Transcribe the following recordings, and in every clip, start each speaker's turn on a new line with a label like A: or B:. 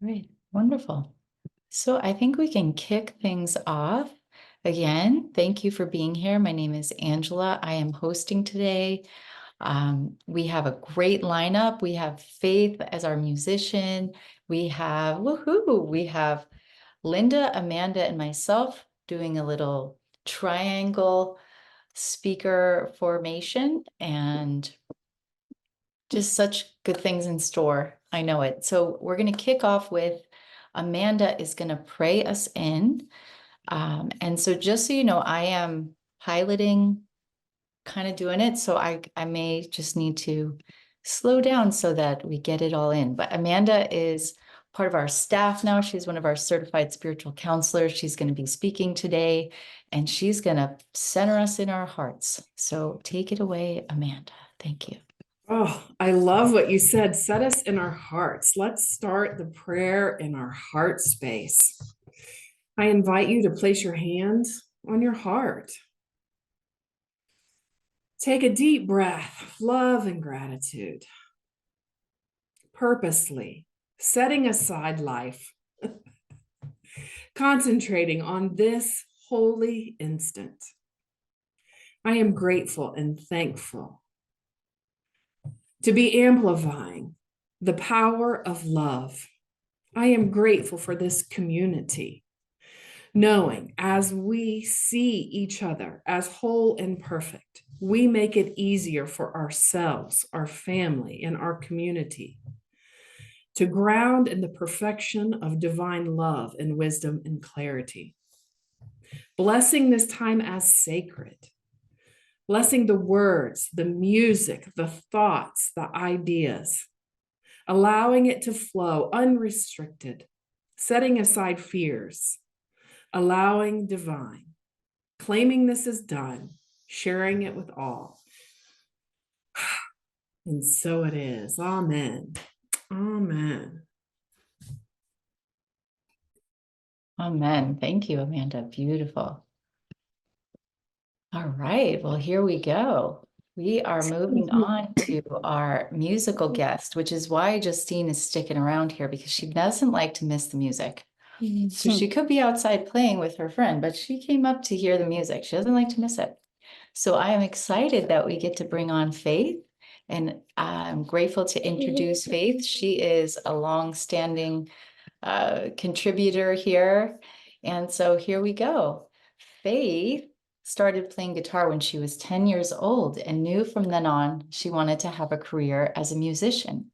A: Great, wonderful. So I think we can kick things off. Again, thank you for being here. My name is Angela. I am hosting today. We have a great lineup. We have Faith as our musician. We have, woohoo, we have Linda, Amanda, and myself doing a little triangle speaker formation, and just such good things in store. I know it. So we're going to kick off with Amanda is going to pray us in. And so just so you know, I am piloting, kind of doing it. So I may just need to slow down so that we get it all in. But Amanda is part of our staff now. She's one of our certified spiritual counselors. She's going to be speaking today, and she's going to center us in our hearts. So take it away, Amanda. Thank you.
B: Oh, I love what you said. Set us in our hearts. Let's start the prayer in our heart space. I invite you to place your hand on your heart. Take a deep breath of love and gratitude. Purposely setting aside life, concentrating on this holy instant. I am grateful and thankful to be amplifying the power of love. I am grateful for this community, knowing as we see each other as whole and perfect, we make it easier for ourselves, our family, and our community to ground in the perfection of divine love and wisdom and clarity. Blessing this time as sacred, blessing the words, the music, the thoughts, the ideas, allowing it to flow unrestricted, setting aside fears, allowing divine, claiming this is done, sharing it with all. And so it is. Amen. Amen.
A: Amen. Thank you, Amanda. Beautiful. All right. Well, here we go. We are moving on to our musical guest, which is why Justine is sticking around here, because she doesn't like to miss the music. So she could be outside playing with her friend, but she came up to hear the music. She doesn't like to miss it. So I am excited that we get to bring on Faith, and I'm grateful to introduce Faith. She is a long-standing contributor here. And so here we go. Faith started playing guitar when she was 10 years old and knew from then on she wanted to have a career as a musician.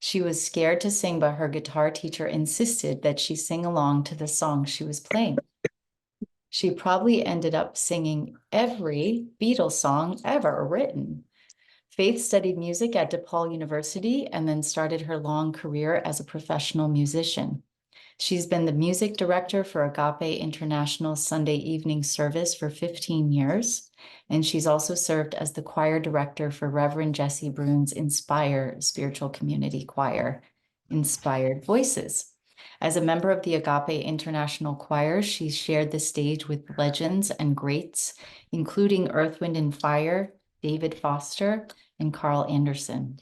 A: She was scared to sing, but her guitar teacher insisted that she sing along to the song she was playing. She probably ended up singing every Beatles song ever written. Faith studied music at DePaul University and then started her long career as a professional musician. She's been the music director for Agape International Sunday evening service for 15 years, and she's also served as the choir director for Reverend Jesse Brune's Inspire Spiritual Community Choir, Inspired Voices. As a member of the Agape International Choir, she's shared the stage with legends and greats, including Earth, Wind, and Fire, David Foster, and Carl Anderson.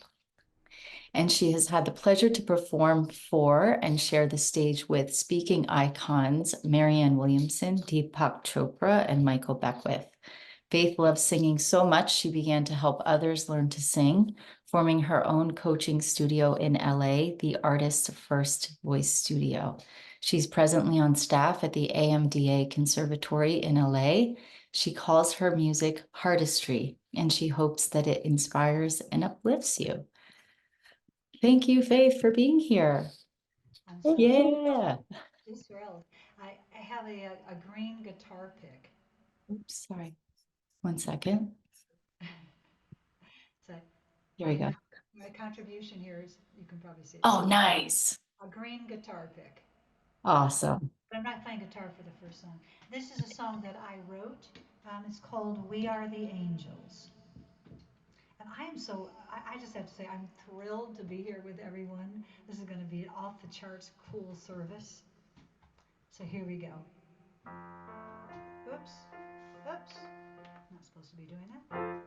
A: And she has had the pleasure to perform for and share the stage with speaking icons Marianne Williamson, Deepak Chopra, and Michael Beckwith. Faith loves singing so much, she began to help others learn to sing, forming her own coaching studio in LA, the Artist's First Voice Studio. She's presently on staff at the AMDA Conservatory in LA. She calls her music heartistry, and she hopes that it inspires and uplifts you. Thank you, Faith, for being here. Yeah.
C: Just thrilled. I have a green guitar pick.
A: Oops, sorry. 1 second.
C: So
A: Here we go.
C: my contribution here is, you can probably see it.
A: Oh, nice.
C: A green guitar pick.
A: Awesome.
C: But I'm not playing guitar for the first song. This is a song that I wrote. It's called We Are the Angels. And I just have to say, I'm thrilled to be here with everyone. This is going to be an off the charts cool service. So here we go. Oops. Oops. Not supposed to be doing that.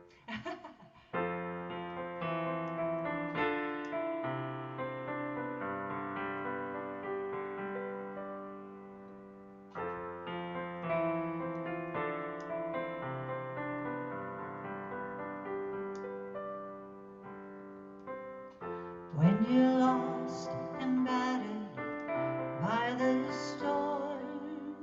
C: when you're lost and battered by the storm.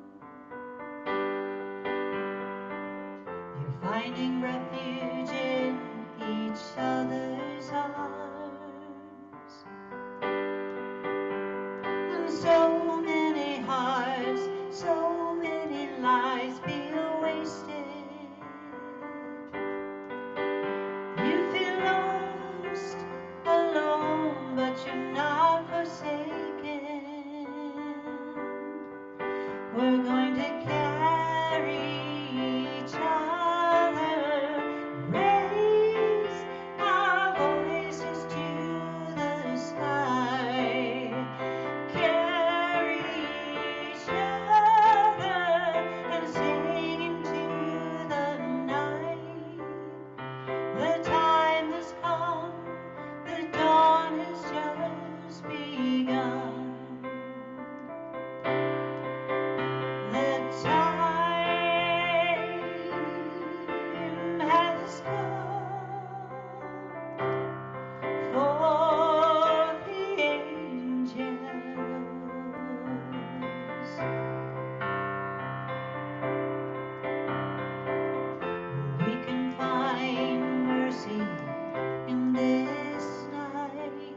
C: You're finding refuge in each other's arms. And so many hearts, so many lives feel wasted. You feel lost, alone, but you're not forsaken. We're going to carry each other, raise our voices to the sky, carry each other and sing into the night. The time has come, the dawn has just begun. The time has come for the angels. We can find mercy in this night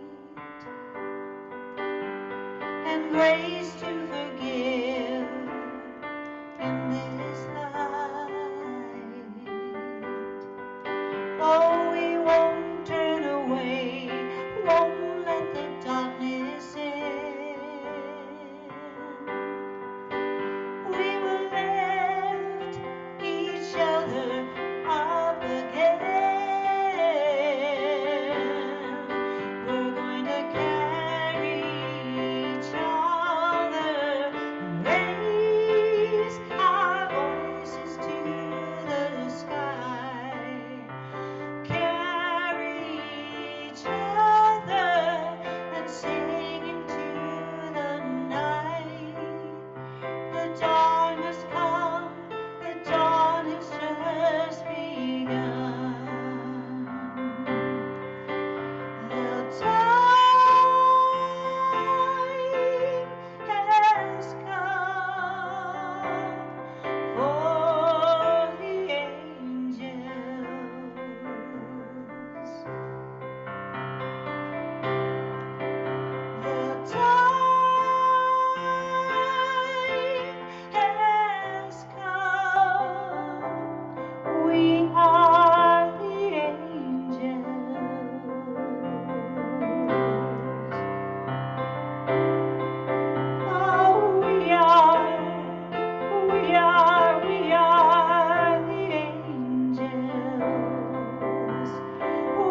C: and grace to forgive in this light. Oh, we won't turn away, won't let the darkness in. We will lift each other up again. We're going to carry each other and raise our voices to the sky. Carry each other and sing into the night. The dawn has come, the dawn has just begun. The time has come for the angels. The time has come. We are the angels. Oh, we are the angels.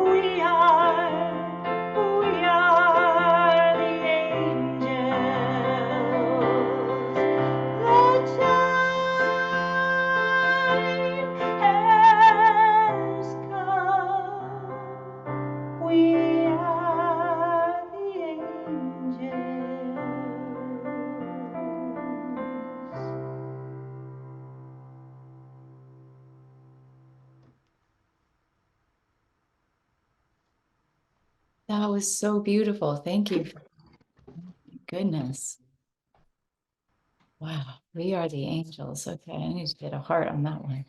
C: We are the angels. The time has come. We are the angels.
A: That was so beautiful. Thank you. Goodness. Wow. We are the angels. Okay. I need to get a heart on that one.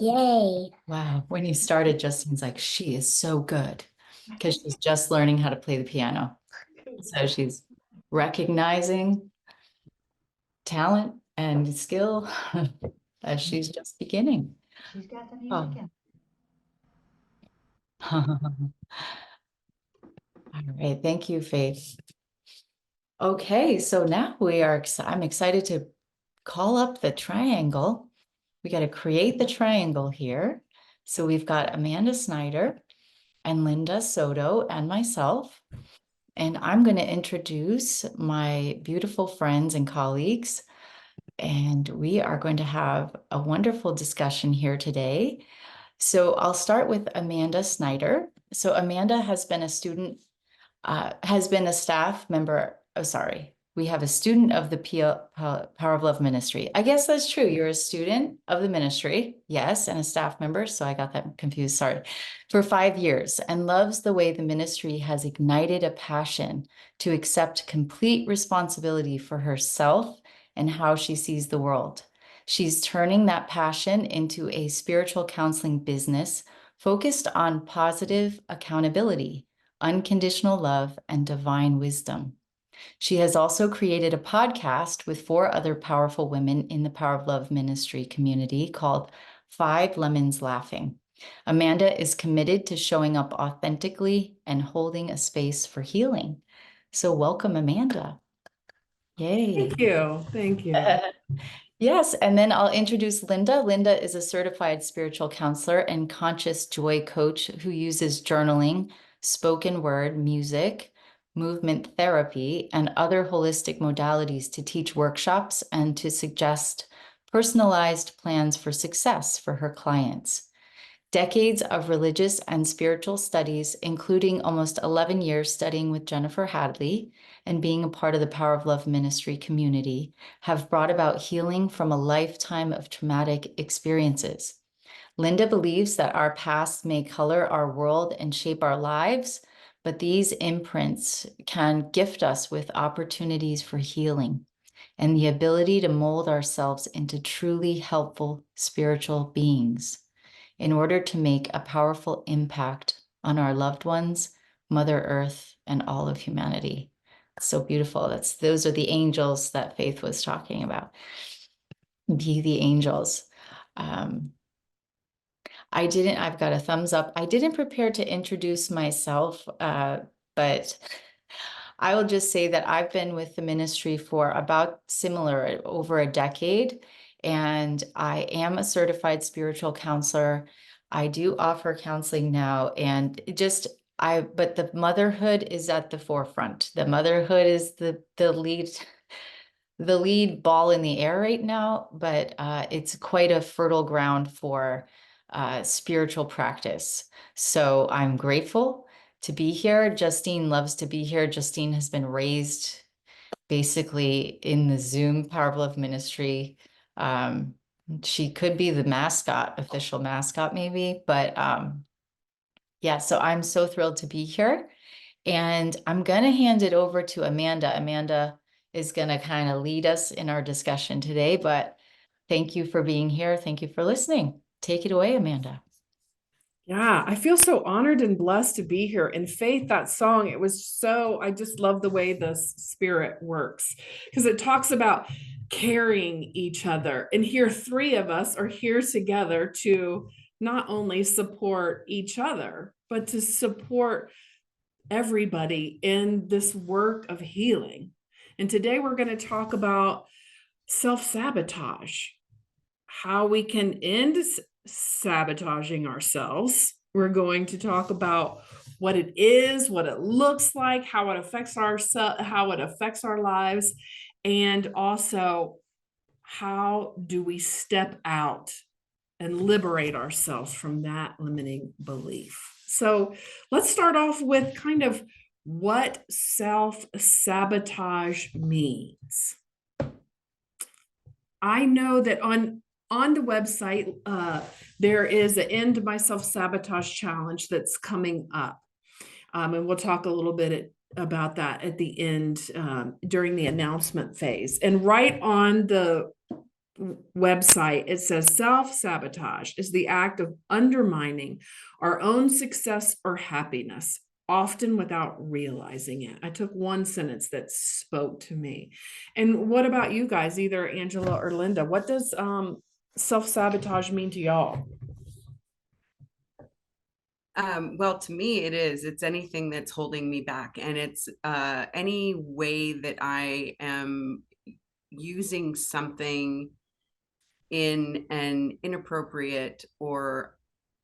D: Yay.
A: Wow. When you started, Justine's like, she is so good because she's just learning how to play the piano. So she's recognizing talent and skill as she's just beginning.
C: She's got the music
A: Oh.
C: in.
A: All right. Thank you, Faith. Okay. So now I'm excited to call up the triangle. We got to create the triangle here. So we've got Amanda Snyder and Linda Soto and myself. And I'm going to introduce my beautiful friends and colleagues. And we are going to have a wonderful discussion here today. So I'll start with Amanda Snyder. So Amanda has been a student, has been a staff member. Oh, sorry. We have a student of the Power of Love Ministry. I guess that's true. You're a student of the ministry, yes, and a staff member. So I got that confused, sorry, for 5 years, and loves the way the ministry has ignited a passion to accept complete responsibility for herself and how she sees the world. She's turning that passion into a spiritual counseling business focused on positive accountability, unconditional love, and divine wisdom. She has also created a podcast with 4 other powerful women in the Power of Love ministry community called 5 Lemons Laughing. Amanda is committed to showing up authentically and holding a space for healing. So welcome, Amanda. Yay.
B: Thank you. Thank you.
A: Yes, and then I'll introduce Linda. Linda is a certified spiritual counselor and conscious joy coach who uses journaling, spoken word, music, movement therapy, and other holistic modalities to teach workshops and to suggest personalized plans for success for her clients. Decades of religious and spiritual studies, including almost 11 years studying with Jennifer Hadley and being a part of the Power of Love ministry community, have brought about healing from a lifetime of traumatic experiences. Linda believes that our past may color our world and shape our lives, but these imprints can gift us with opportunities for healing and the ability to mold ourselves into truly helpful spiritual beings in order to make a powerful impact on our loved ones, Mother Earth, and all of humanity. It's so beautiful. Those are the angels that Faith was talking about. Be the angels. I've got a thumbs up. I didn't prepare to introduce myself, but I will just say that I've been with the ministry for about similar over a decade, and I am a certified spiritual counselor. I do offer counseling now, and but the motherhood is at the forefront. The motherhood is the lead ball in the air right now, but it's quite a fertile ground for spiritual practice. So I'm grateful to be here. Justine loves to be here. Justine has been raised basically in the Zoom Power of Love ministry. She could be the mascot, official mascot maybe, but yeah, so I'm so thrilled to be here. And I'm going to hand it over to Amanda. Amanda is going to kind of lead us in our discussion today, but thank you for being here. Thank you for listening. Take it away, Amanda.
B: Yeah, I feel so honored and blessed to be here. And Faith, that song, I just love the way the spirit works because it talks about carrying each other. And here, 3 of us are here together to not only support each other, but to support everybody in this work of healing. And today we're going to talk about self-sabotage, how we can end sabotaging ourselves. We're going to talk about what it is, what it looks like, how it affects our lives, and also how do we step out and liberate ourselves from that limiting belief. So let's start off with kind of what self-sabotage means. I know that on the website, there is an End My Self-Sabotage Challenge that's coming up. And we'll talk a little bit about that at the end during the announcement phase. And right on the website, it says self-sabotage is the act of undermining our own success or happiness, often without realizing it. I took one sentence that spoke to me. And what about you guys, either Angela or Linda? What does self-sabotage mean to y'all?
D: Well, to me, it's anything that's holding me back. And it's any way that I am using something in an inappropriate or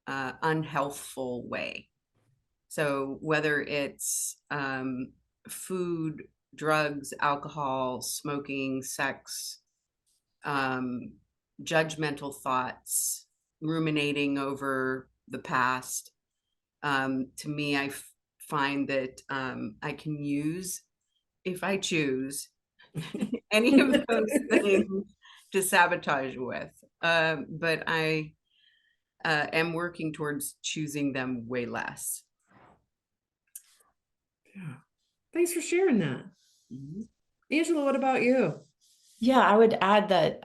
D: unhealthful way. So whether it's food, drugs, alcohol, smoking, sex, judgmental thoughts, ruminating over the past, to me, I find that I can use, if I choose, any of those things to sabotage with. But I am working towards choosing them way less.
B: Yeah. Thanks for sharing that.
D: Mhm.
B: Angela, what about you?
A: Yeah, I would add that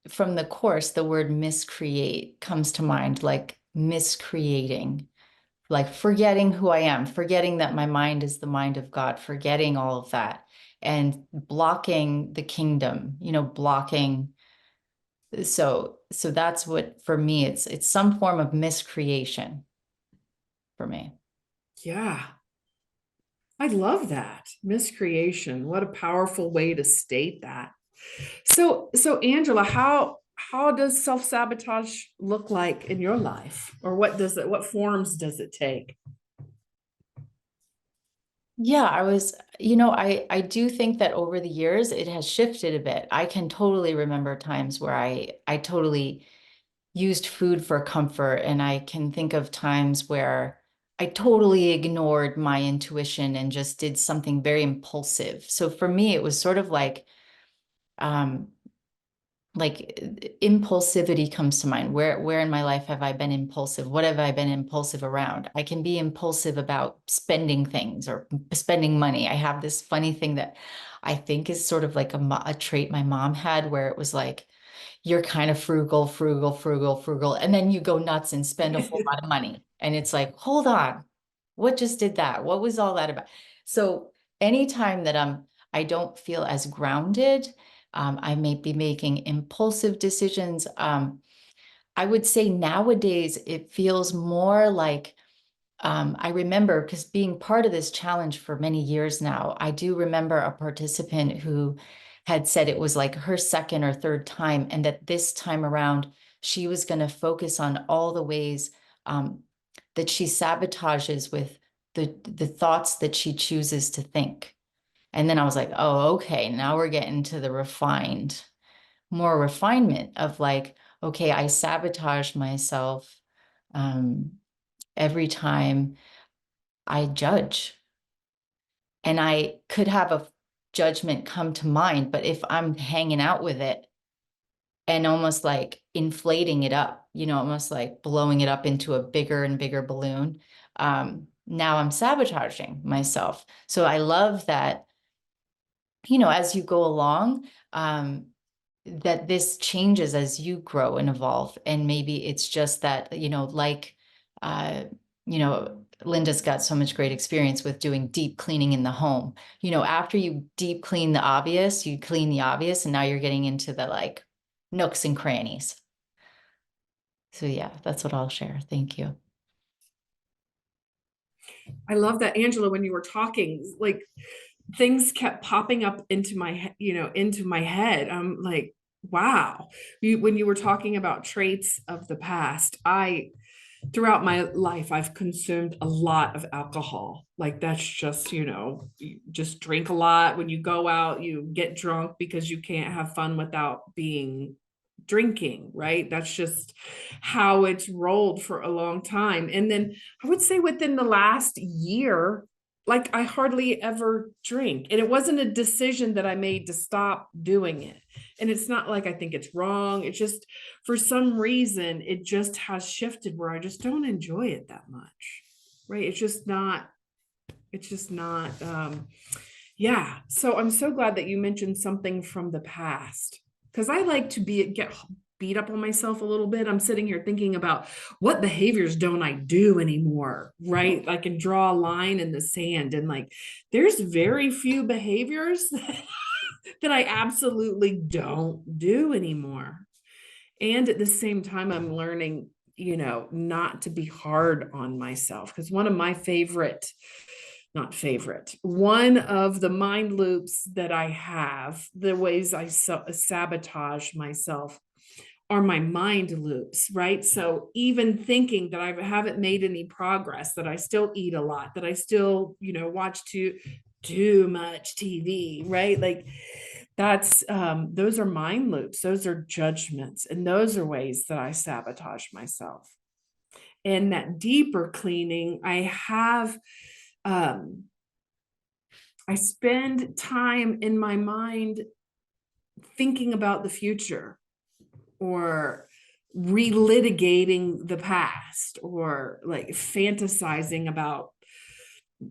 A: from the course, the word miscreate comes to mind, like miscreating, like forgetting who I am, forgetting that my mind is the mind of God, forgetting all of that, and blocking the kingdom, blocking. So that's what, for me, it's some form of miscreation for me.
B: Yeah, I love that. Miscreation. What a powerful way to state that. So Angela, how does self-sabotage look like in your life? Or what forms does it take?
A: Yeah, I do think that over the years it has shifted a bit. I can totally remember times where I totally used food for comfort, and I can think of times where I totally ignored my intuition and just did something very impulsive. So for me, it was sort of um like impulsivity comes to mind. Where in my life have I been impulsive? What have I been impulsive around? I can be impulsive about spending things or spending money. I have this funny thing that I think is sort of like a trait my mom had, where it was like, you're kind of frugal, frugal, frugal, frugal, and then you go nuts and spend a whole lot of money. And it's like, hold on, what just did that? What was all that about? So anytime that I don't feel as grounded, I may be making impulsive decisions. I would say nowadays it feels more like I remember, because being part of this challenge for many years now, I do remember a participant who had said it was like her second or third time, and that this time around, she was going to focus on all the ways that she sabotages with the thoughts that she chooses to think. And then I was like, oh, okay, now we're getting to the more refinement of like, okay, I sabotage myself every time I judge. And I could have a judgment come to mind, but if I'm hanging out with it and almost like inflating it up, almost like blowing it up into a bigger and bigger balloon, now I'm sabotaging myself. So I love that, as you go along, that this changes as you grow and evolve. And maybe it's just that, uh, Linda's got so much great experience with doing deep cleaning in the home. After you deep clean the obvious, you clean the obvious, and now you're getting into the like nooks and crannies. So yeah, that's what I'll share. Thank you.
B: I love that, Angela, when you were talking, like things kept popping up into into my head. I'm like, wow. When you were talking about traits of the past, throughout my life, I've consumed a lot of alcohol. Like that's just, you just drink a lot. When you go out, you get drunk because you can't have fun without drinking, right? That's just how it's rolled for a long time. And then I would say within the last year, like I hardly ever drink. And it wasn't a decision that I made to stop doing it. And it's not like I think it's wrong. It's just for some reason, it just has shifted where I just don't enjoy it that much. Right. Yeah. So I'm so glad that you mentioned something from the past, because I like to get beat up on myself a little bit. I'm sitting here thinking about what behaviors don't I do anymore, right? I can draw a line in the sand, and like there's very few behaviors that I absolutely don't do anymore. And at the same time, I'm learning, not to be hard on myself, because one of the mind loops that I have, the ways I sabotage myself, are my mind loops, right? So even thinking that I haven't made any progress, that I still eat a lot, that I still, watch too much TV, right? Like that's those are mind loops, those are judgments, and those are ways that I sabotage myself. And that deeper cleaning, I have I spend time in my mind thinking about the future, or relitigating the past, or like fantasizing about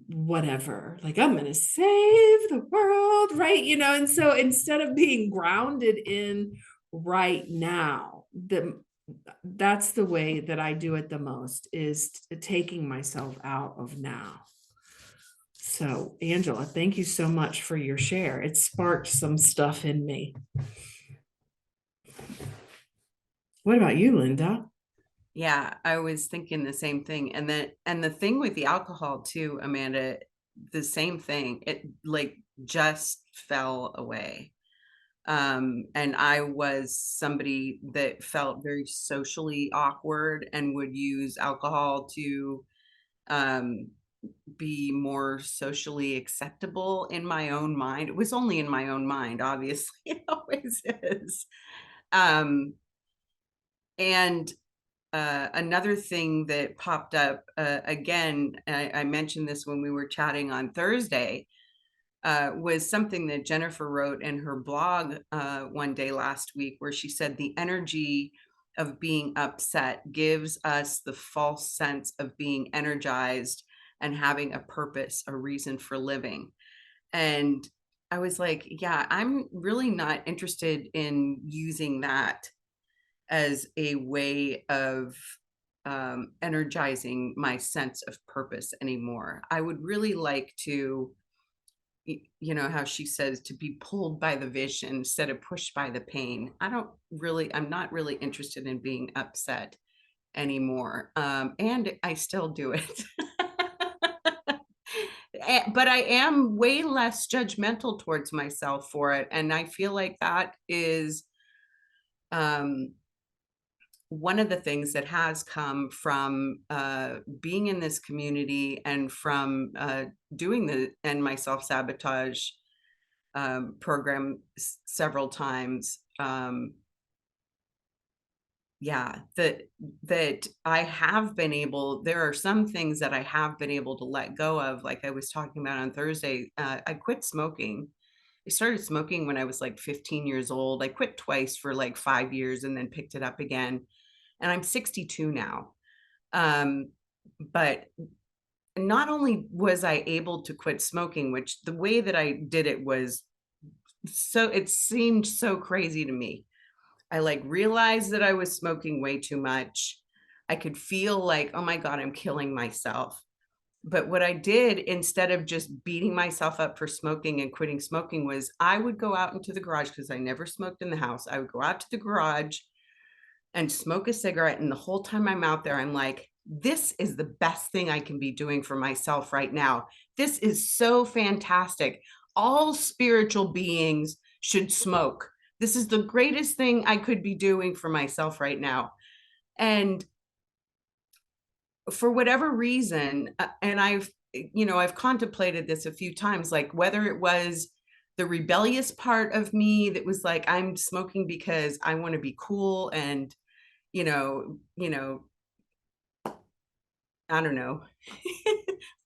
B: whatever, like I'm going to save the world, right? And so instead of being grounded in right now, that's the way that I do it the most, is taking myself out of now. So, Angela, thank you so much for your share. It sparked some stuff in me. What about you, Linda?
D: Yeah, I was thinking the same thing. And the thing with the alcohol too, Amanda, the same thing. It like just fell away. And I was somebody that felt very socially awkward and would use alcohol to be more socially acceptable in my own mind. It was only in my own mind, obviously. It always is. And another thing that popped up again, I mentioned this when we were chatting on Thursday, was something that Jennifer wrote in her blog one day last week, where she said the energy of being upset gives us the false sense of being energized and having a purpose, a reason for living. And I was like, yeah, I'm really not interested in using that as a way of energizing my sense of purpose anymore. I would really like to, how she says, to be pulled by the vision instead of pushed by the pain. I'm not really interested in being upset anymore. And I still do it. But I am way less judgmental towards myself for it. And I feel like that is one of the things that has come from being in this community and from doing the End My Self-Sabotage program several times. That I have been able, there are some things that I have been able to let go of. Like I was talking about on Thursday, I quit smoking. I started smoking when I was like 15 years old. I quit twice for like 5 years and then picked it up again. And I'm 62 now. But not only was I able to quit smoking, which the way that I did it was it seemed so crazy to me. I like realized that I was smoking way too much. I could feel like, oh my God, I'm killing myself. But what I did, instead of just beating myself up for smoking and quitting smoking, was I would go out into the garage, because I never smoked in the house. I would go out to the garage and smoke a cigarette. And the whole time I'm out there, I'm like, this is the best thing I can be doing for myself right now. This is so fantastic. All spiritual beings should smoke. This is the greatest thing I could be doing for myself right now. And for whatever reason, and I've contemplated this a few times, like whether it was the rebellious part of me that was like, I'm smoking because I want to be cool and, I don't know,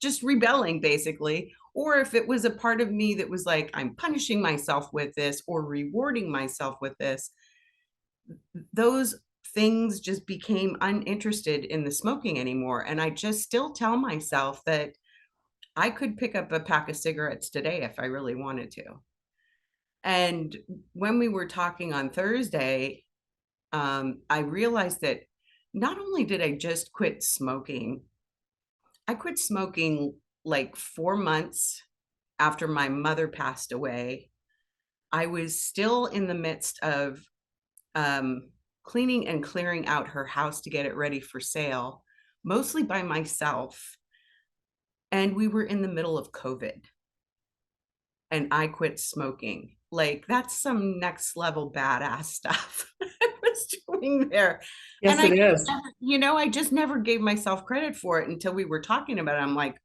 D: just rebelling basically. Or if it was a part of me that was like, I'm punishing myself with this or rewarding myself with this, those things just became uninterested in the smoking anymore. And I just still tell myself that I could pick up a pack of cigarettes today if I really wanted to. And when we were talking on Thursday, I realized that not only did I just quit smoking, I quit smoking like 4 months after my mother passed away. I was still in the midst of cleaning and clearing out her house to get it ready for sale, mostly by myself. And we were in the middle of COVID. And I quit smoking. Like, that's some next level badass stuff I was doing there.
B: Yes,
D: And
B: it is.
D: I just never gave myself credit for it until we were talking about it. I'm like,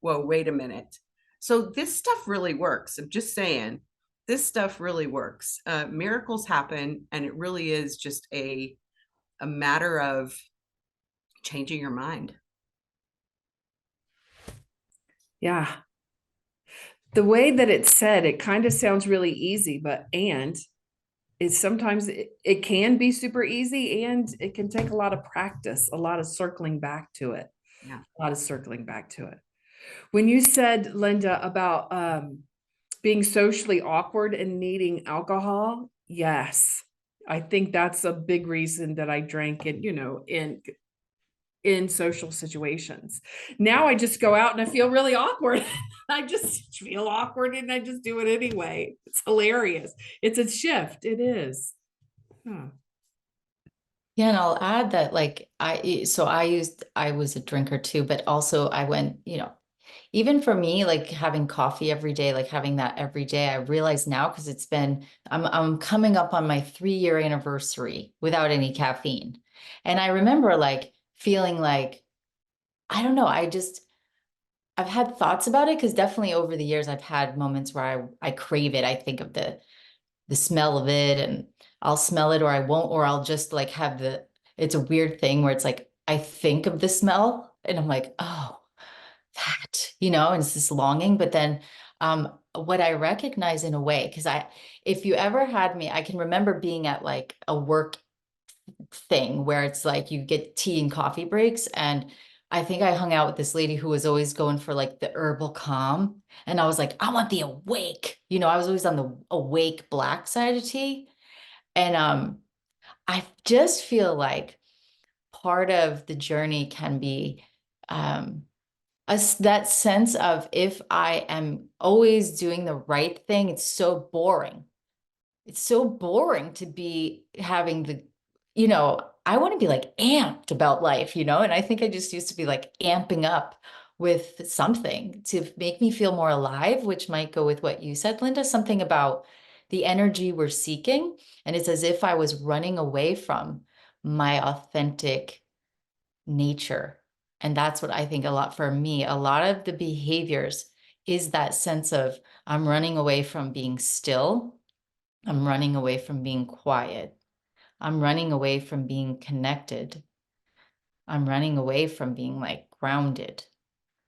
D: whoa, wait a minute. So this stuff really works. I'm just saying, this stuff really works. Miracles happen, and it really is just a matter of changing your mind.
B: Yeah. the way that it's said, it kind of sounds really easy, but it's sometimes it can be super easy, and it can take a lot of practice, a lot of circling back to it.
D: Yeah.
B: A lot of circling back to it. When you said, Linda, about being socially awkward and needing alcohol, yes, I think that's a big reason that I drank it, in social situations. Now I just go out and I feel really awkward. I just feel awkward and I just do it anyway. It's hilarious. It's a shift. It is. Huh.
A: Yeah, and I'll add that like I was a drinker too, but also I went, even for me, like having coffee every day, like having that every day, I realize now because I'm coming up on my 3-year anniversary without any caffeine. And I remember like feeling like, I don't know, I've had thoughts about it because definitely over the years I've had moments where I crave it. I think of the smell of it, and I'll smell it or I won't, or I'll just like it's a weird thing where it's like I think of the smell and I'm like, oh, that, and it's this longing. But then what I recognize in a way, because if you ever had me, I can remember being at like a work thing where it's like you get tea and coffee breaks. And I think I hung out with this lady who was always going for like the herbal calm. And I was like, I want the awake. I was always on the awake black side of tea. And I just feel like part of the journey can be that sense of if I am always doing the right thing, it's so boring. It's so boring to be having I want to be like amped about life, and I think I just used to be like amping up with something to make me feel more alive, which might go with what you said, Linda, something about the energy we're seeking. And it's as if I was running away from my authentic nature. And that's what I think for me, a lot of the behaviors is that sense of I'm running away from being still. I'm running away from being quiet. I'm running away from being connected. I'm running away from being like grounded.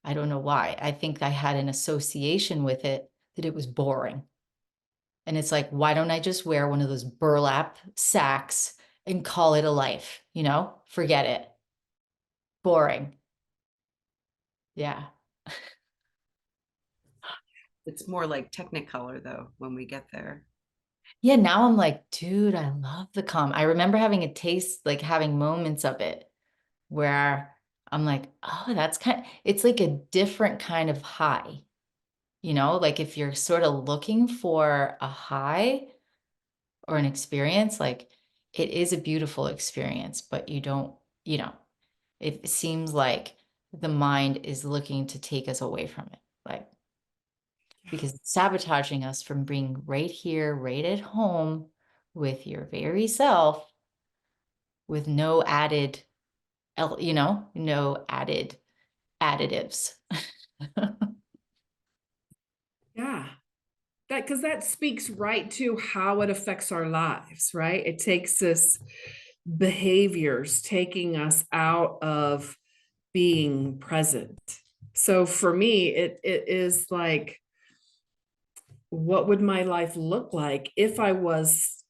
A: I don't know why. I think I had an association with it that it was boring. And it's like, why don't I just wear one of those burlap sacks and call it a life? Forget it. Boring. Yeah.
D: It's more like Technicolor though, when we get there.
A: Yeah, now I'm like, dude, I love the calm. I remember having a taste, like having moments of it where I'm like, oh, it's like a different kind of high, like if you're sort of looking for a high or an experience, like it is a beautiful experience, but you don't, it seems like the mind is looking to take us away from it. Like, because it's sabotaging us from being right here, right at home with your very self with no added, no added additives.
B: Yeah. Because that speaks right to how it affects our lives, right? It takes us behaviors, taking us out of being present. So for me, it is like, what would my life look like if I was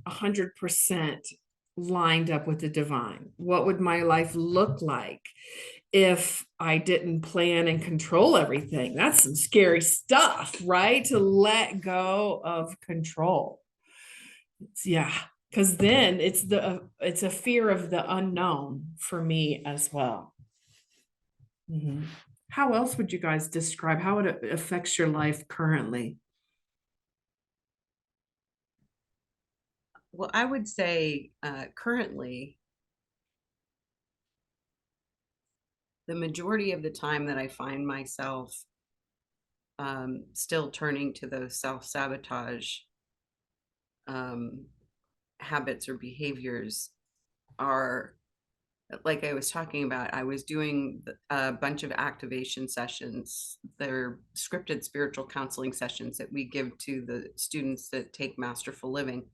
B: 100% lined up with the divine? What would my life look like if I didn't plan and control everything? That's some scary stuff, right? To let go of control. Yeah, because then it's a fear of the unknown for me as well. Mhm. How else would you guys describe how it affects your life currently?
D: Well, I would say currently, the majority of the time that I find myself still turning to those self-sabotage habits or behaviors are, like I was talking about, I was doing a bunch of activation sessions. They're scripted spiritual counseling sessions that we give to the students that take Masterful Living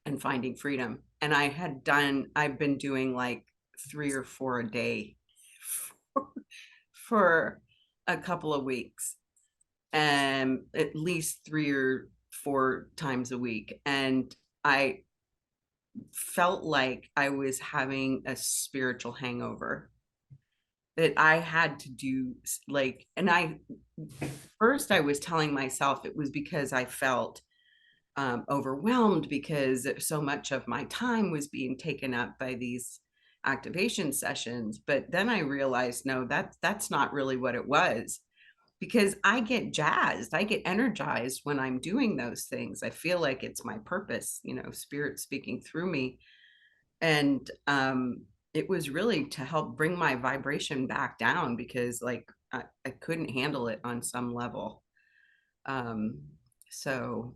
D: and Finding Freedom. And I've been doing like 3 or 4 a day for a couple of weeks, and at least 3 or 4 times a week. And I felt like I was having a spiritual hangover that I had to do, like, and first I was telling myself it was because I felt overwhelmed because so much of my time was being taken up by these activation sessions. But then I realized, no, that's not really what it was, because I get jazzed, I get energized when I'm doing those things. I feel like it's my purpose, spirit speaking through me. And it was really to help bring my vibration back down, because like I couldn't handle it on some level. So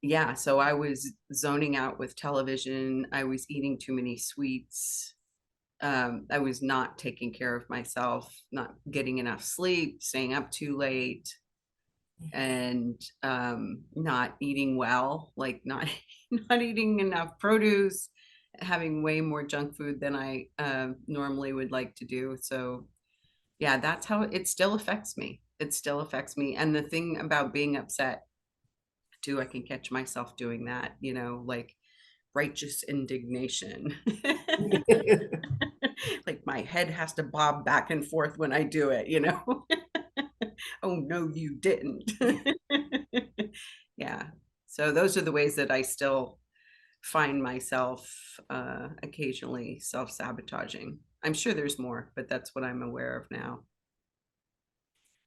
D: yeah, so I was zoning out with television. I was eating too many sweets. I was not taking care of myself, not getting enough sleep, staying up too late, and not eating well, like not not eating enough produce, having way more junk food than I normally would like to do. So yeah, that's how it still affects me. It still affects me. And the thing about being upset too, I can catch myself doing that, like righteous indignation. Like my head has to bob back and forth when I do it. Oh, no, you didn't. Yeah. So those are the ways that I still find myself occasionally self-sabotaging. I'm sure there's more, but that's what I'm aware of now.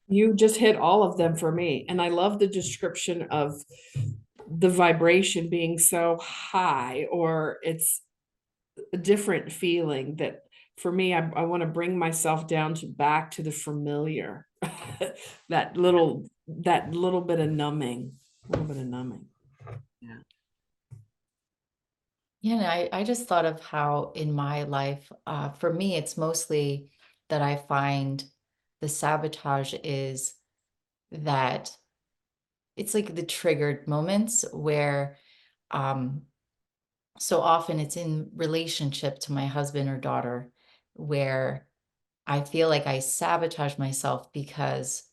B: You just hit all of them for me. And I love the description of the vibration being so high, or it's a different feeling that for me, I want to bring myself down to back to the familiar, that little bit of numbing,
D: Yeah.
A: Yeah, and I just thought of how in my life, for me, it's mostly that I find the sabotage is that it's like the triggered moments where so often it's in relationship to my husband or daughter, where I feel like I sabotage myself because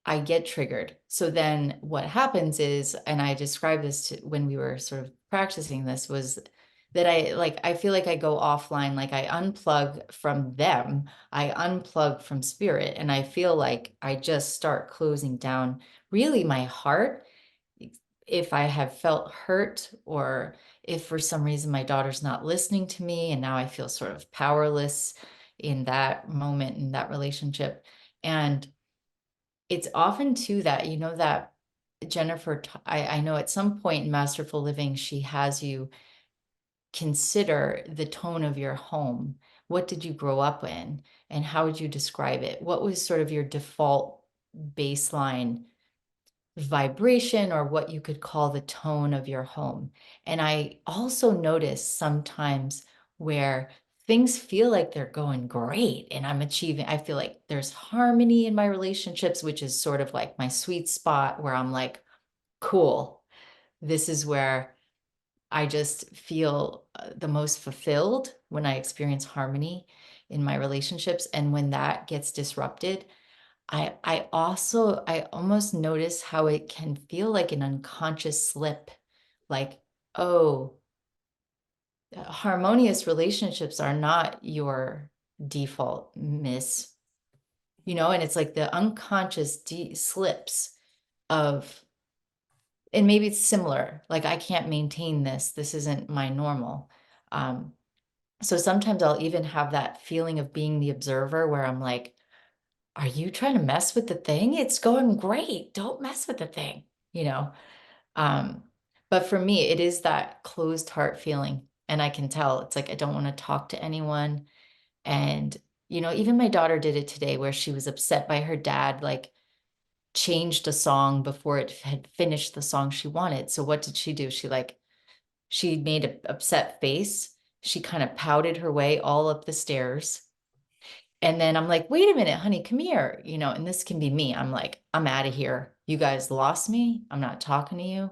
A: I get triggered. So then what happens is, and I described this when we were sort of practicing this, was that I feel like I go offline, like I unplug from them, I unplug from spirit, and I feel like I just start closing down really my heart. If I have felt hurt, or if for some reason my daughter's not listening to me and now I feel sort of powerless in that moment, in that relationship. And it's often too that, that Jennifer, I know at some point in Masterful Living, she has you consider the tone of your home. What did you grow up in? And how would you describe it? What was sort of your default baseline vibration, or what you could call the tone of your home? And I also notice sometimes where things feel like they're going great and I feel like there's harmony in my relationships, which is sort of like my sweet spot where I'm like, cool, this is where I just feel the most fulfilled, when I experience harmony in my relationships. And when that gets disrupted, I almost notice how it can feel like an unconscious slip, like, oh, harmonious relationships are not your default, miss, and it's like the unconscious slips of, and maybe it's similar, like I can't maintain this isn't my normal. So sometimes I'll even have that feeling of being the observer where I'm like, are you trying to mess with the thing? It's going great. Don't mess with the thing, you know? But for me, it is that closed heart feeling. And I can tell it's like, I don't want to talk to anyone. And, even my daughter did it today where she was upset by her dad, like changed a song before it had finished the song she wanted. So what did she do? She made an upset face. She kind of pouted her way all up the stairs. And then I'm like, wait a minute, honey, come here. And this can be me. I'm like, I'm out of here. You guys lost me. I'm not talking to you.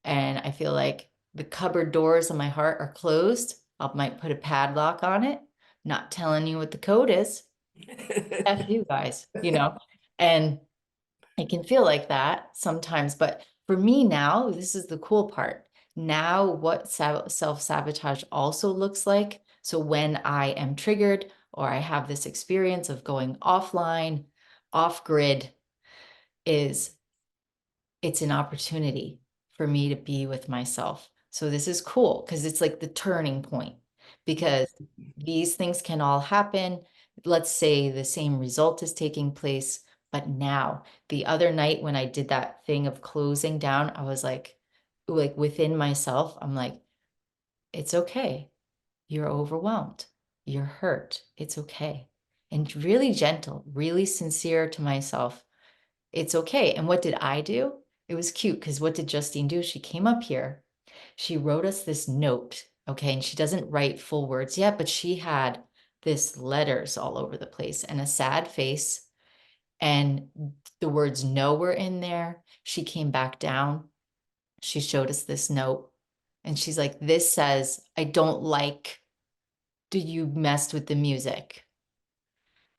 A: And I feel like the cupboard doors of my heart are closed. I might put a padlock on it, not telling you what the code is. F you guys, and it can feel like that sometimes. But for me now, this is the cool part. Now, what self-sabotage also looks like. So when I am triggered or I have this experience of going offline, off grid, is it's an opportunity for me to be with myself. So this is cool because it's like the turning point, because these things can all happen. Let's say the same result is taking place, but now the other night when I did that thing of closing down, I was like within myself, I'm like, it's okay. You're overwhelmed. You're hurt. It's okay. And really gentle, really sincere to myself. It's okay. And what did I do? It was cute because what did Justine do? She came up here. She wrote us this note. Okay. And she doesn't write full words yet, but she had this letters all over the place and a sad face. And the words no were in there. She came back down. She showed us this note. And she's like, this says, I don't like, do you messed with the music?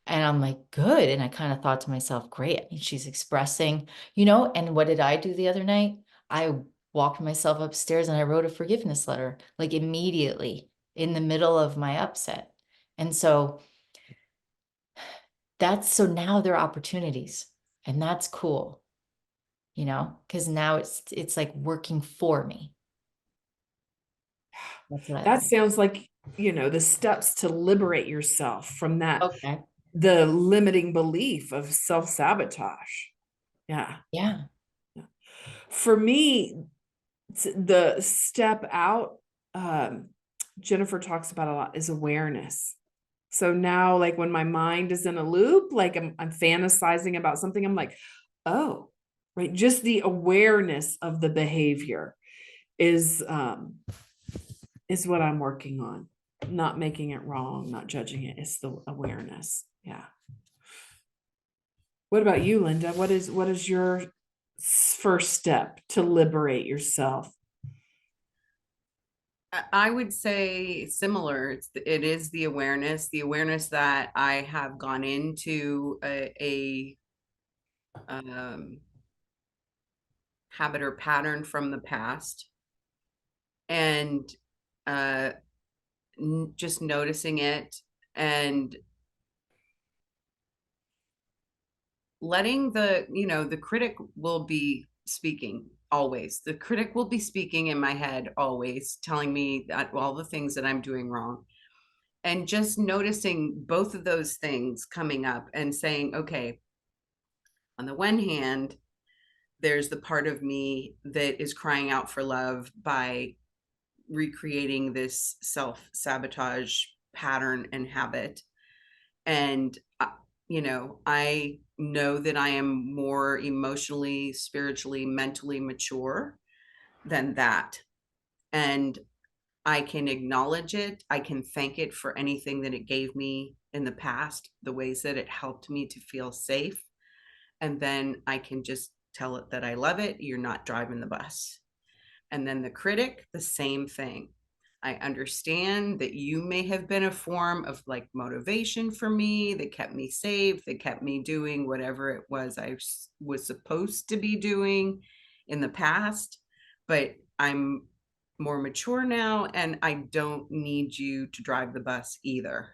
A: And I'm like, good. And I kind of thought to myself, great. I mean, she's expressing, and what did I do the other night? I walked myself upstairs and I wrote a forgiveness letter, like immediately in the middle of my upset. And so so now there are opportunities, and that's cool, because now it's like working for me. That's what I
B: That
A: like.
B: sounds like, the steps to liberate yourself from that,
A: Okay.
B: the limiting belief of self-sabotage. Yeah.
A: Yeah.
B: For me, the step out, Jennifer talks about a lot, is awareness. So now, like when my mind is in a loop, like I'm fantasizing about something, I'm like, oh, right. Just the awareness of the behavior is what I'm working on. Not making it wrong, not judging it. It's the awareness. Yeah. What about you, Linda? What is your first step to liberate yourself?
D: I would say similar. It is the awareness that I have gone into a habit or pattern from the past, and just noticing it and letting the critic will be speaking always. The critic will be speaking in my head always, telling me that all the things that I'm doing wrong. And just noticing both of those things coming up and saying, okay, on the one hand, there's the part of me that is crying out for love by recreating this self-sabotage pattern and habit. And, I know that I am more emotionally, spiritually, mentally mature than that. And I can acknowledge it. I can thank it for anything that it gave me in the past, the ways that it helped me to feel safe. And then I can just tell it that I love it. You're not driving the bus. And then the critic, the same thing. I understand that you may have been a form of like motivation for me that kept me safe, that kept me doing whatever it was I was supposed to be doing in the past. But I'm more mature now and I don't need you to drive the bus either.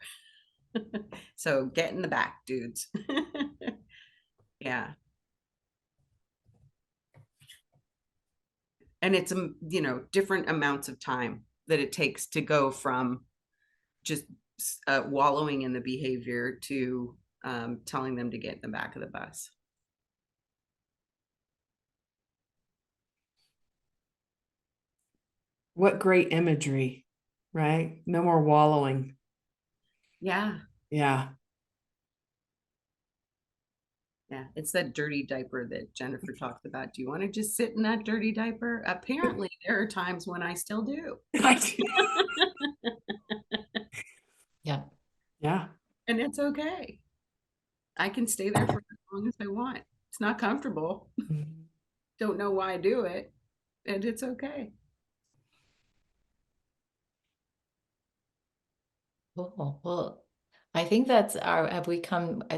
D: So get in the back, dudes. Yeah. And it's different amounts of time that it takes to go from just wallowing in the behavior to telling them to get in the back of the bus.
B: What great imagery, right? No more wallowing.
D: Yeah.
B: Yeah.
D: Yeah. It's that dirty diaper that Jennifer talked about. Do you want to just sit in that dirty diaper? Apparently, there are times when I still do.
A: Yeah.
B: Yeah.
D: And it's okay. I can stay there for as long as I want. It's not comfortable.
B: Mhm.
D: Don't know why I do it. And it's okay.
A: Cool. Well, I think that's I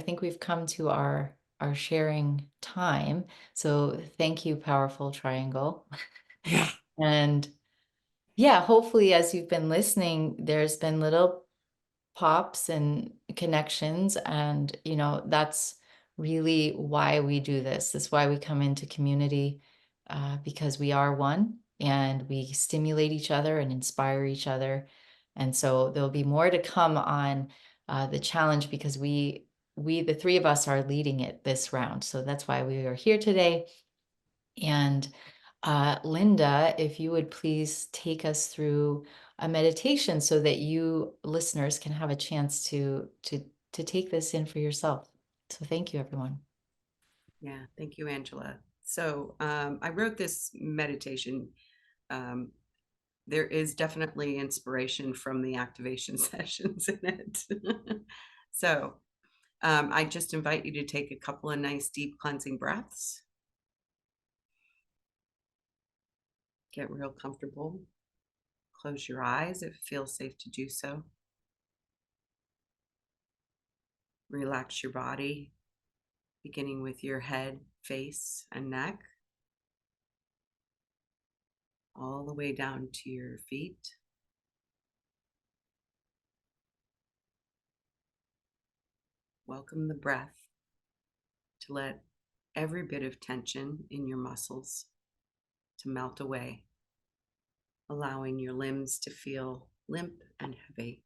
A: think we've come to our sharing time. So thank you, powerful triangle.
B: Yeah.
A: And yeah, hopefully as you've been listening, there's been little pops and connections, and that's really why we do this. That's why we come into community, because we are one and we stimulate each other and inspire each other. And so there'll be more to come on the challenge, because the three of us are leading it this round, so that's why we are here today. And Linda, if you would please take us through a meditation so that you listeners can have a chance to take this in for yourself. So thank you, everyone.
D: Yeah, thank you, Angela. So I wrote this meditation. There is definitely inspiration from the activation sessions in it. So I just invite you to take a couple of nice deep cleansing breaths. Get real comfortable. Close your eyes if it feels safe to do so. Relax your body, beginning with your head, face, and neck, all the way down to your feet. Welcome the breath to let every bit of tension in your muscles to melt away, allowing your limbs to feel limp and heavy.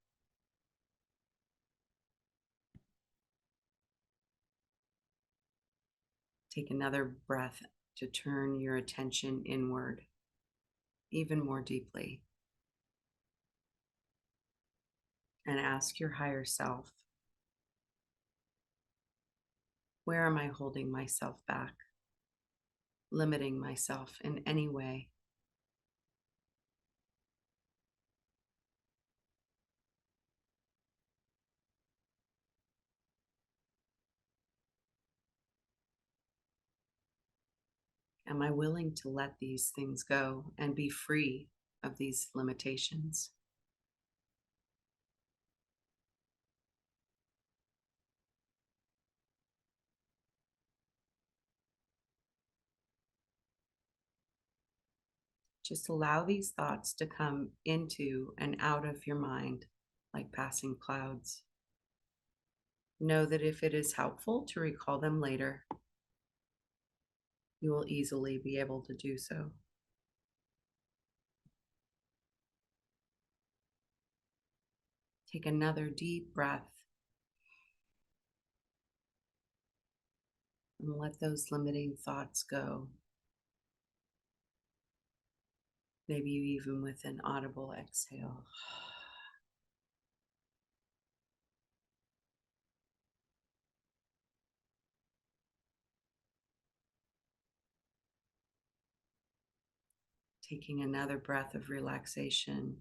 D: Take another breath to turn your attention inward even more deeply and ask your higher self, where am I holding myself back, limiting myself in any way? Am I willing to let these things go and be free of these limitations? Just allow these thoughts to come into and out of your mind like passing clouds. Know that if it is helpful to recall them later, you will easily be able to do so. Take another deep breath and let those limiting thoughts go. Maybe even with an audible exhale. Taking another breath of relaxation,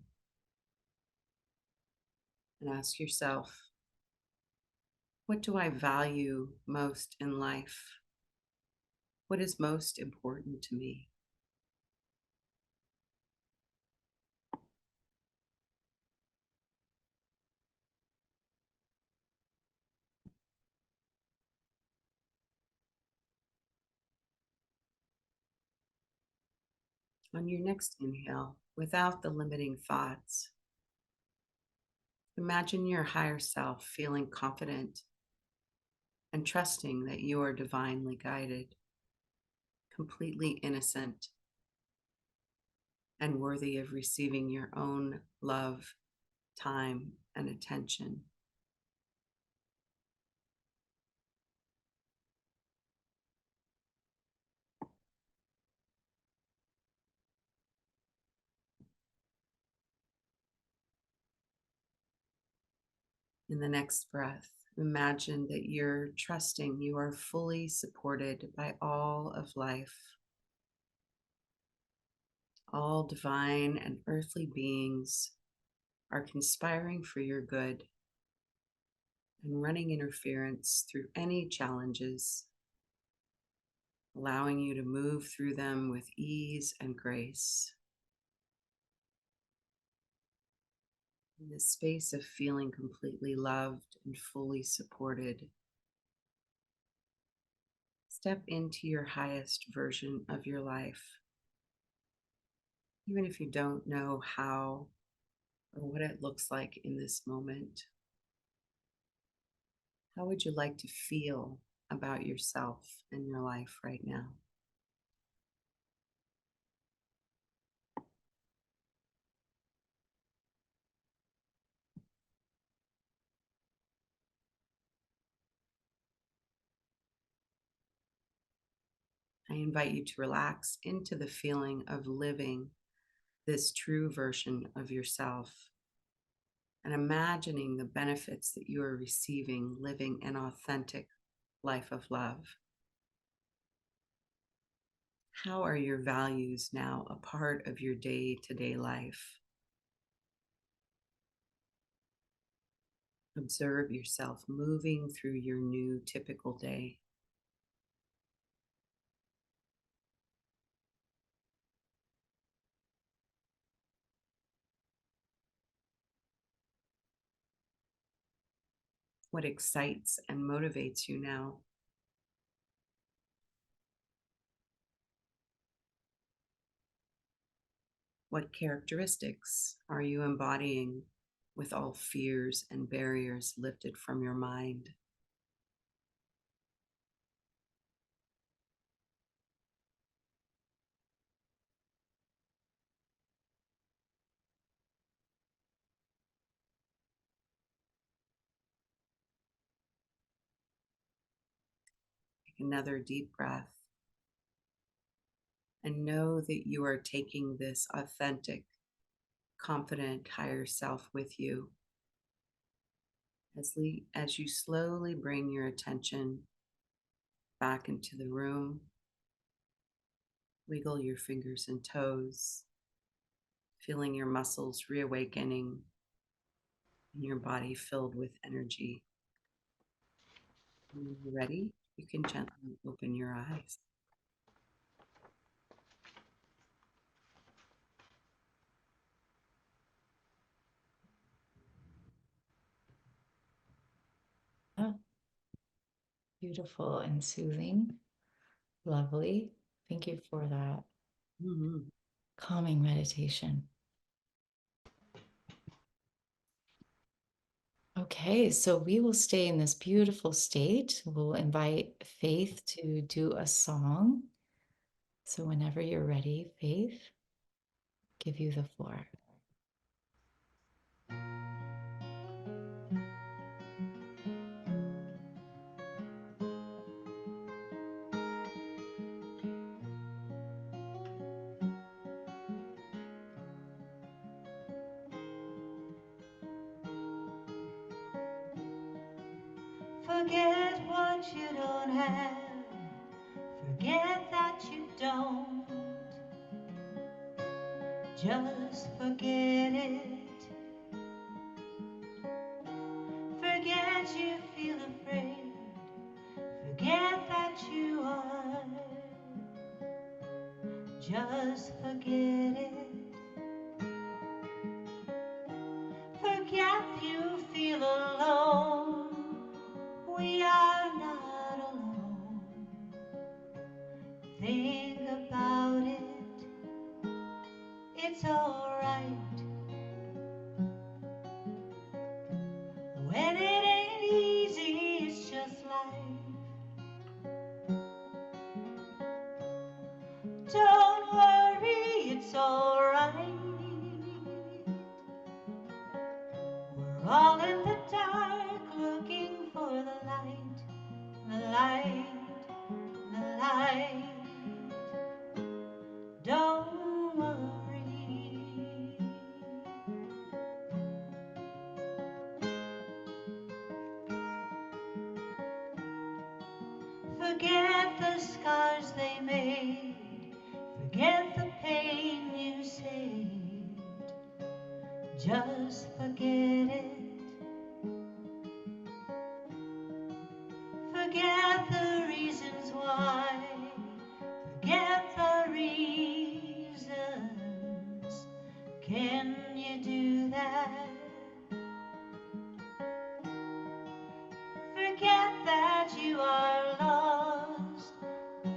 D: and ask yourself, what do I value most in life? What is most important to me? On your next inhale, without the limiting thoughts, imagine your higher self feeling confident and trusting that you are divinely guided, completely innocent, and worthy of receiving your own love, time, and attention. In the next breath, imagine that you're trusting you are fully supported by all of life. All divine and earthly beings are conspiring for your good and running interference through any challenges, allowing you to move through them with ease and grace. In this space of feeling completely loved and fully supported, step into your highest version of your life. Even if you don't know how or what it looks like in this moment, how would you like to feel about yourself and your life right now? I invite you to relax into the feeling of living this true version of yourself and imagining the benefits that you are receiving living an authentic life of love. How are your values now a part of your day-to-day life? Observe yourself moving through your new typical day. What excites and motivates you now? What characteristics are you embodying with all fears and barriers lifted from your mind? Take another deep breath and know that you are taking this authentic, confident higher self with you. As you slowly bring your attention back into the room, wiggle your fingers and toes, feeling your muscles reawakening and your body filled with energy. When you're ready, you can gently open your eyes.
A: Oh, beautiful and soothing. Lovely. Thank you for that
D: Mm-hmm.
A: calming meditation. Okay, so we will stay in this beautiful state. We'll invite Faith to do a song. So whenever you're ready, Faith, give you the floor.
C: Forget what you don't have. Forget that you don't. Just forget it. Forget you feel afraid. Forget that you are. Just forget it. Forget you feel alone. We are not alone. Think about it. It's alright. When it ain't easy, it's just life. Don't worry, it's alright. We're all in the dark looking for the light, the light, the light. Don't worry. Forget the scars they made. Forget the pain you saved. Just forget it. Forget the reasons why. Forget the reasons. Can you do that? that you are lost.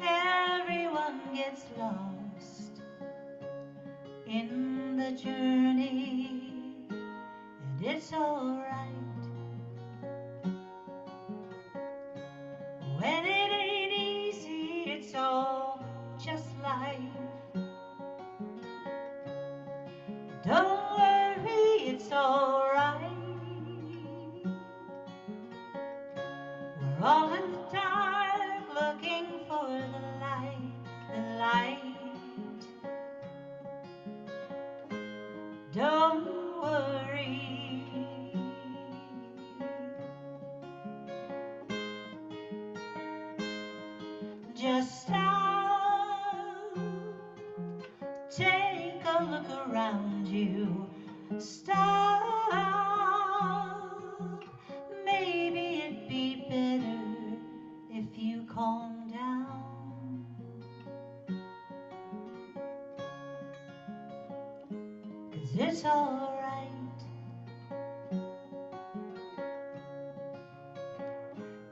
C: Everyone gets lost in the journey, and it's alright. When it ain't easy, it's all just life. Don't worry, it's alright. We're all in the dark looking for the light, the light. Don't worry. Just stop, take a look around you. Stop. Maybe it'd be better if you calm down. 'Cause it's alright.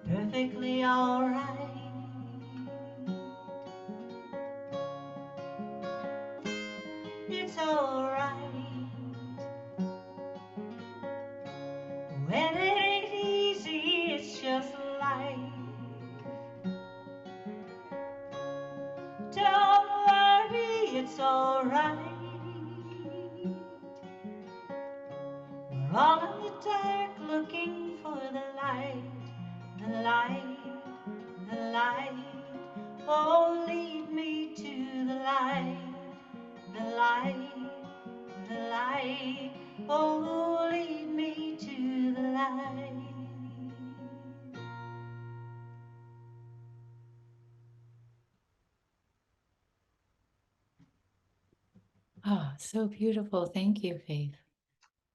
C: Perfectly alright. It's alright. When it ain't easy, it's just life. Don't worry, it's alright. We're all in the dark looking for the light, the light, the light. Oh, lead me to the light, the light, the light. Oh, lead me to the light.
A: Oh, so beautiful. Thank you, Faith.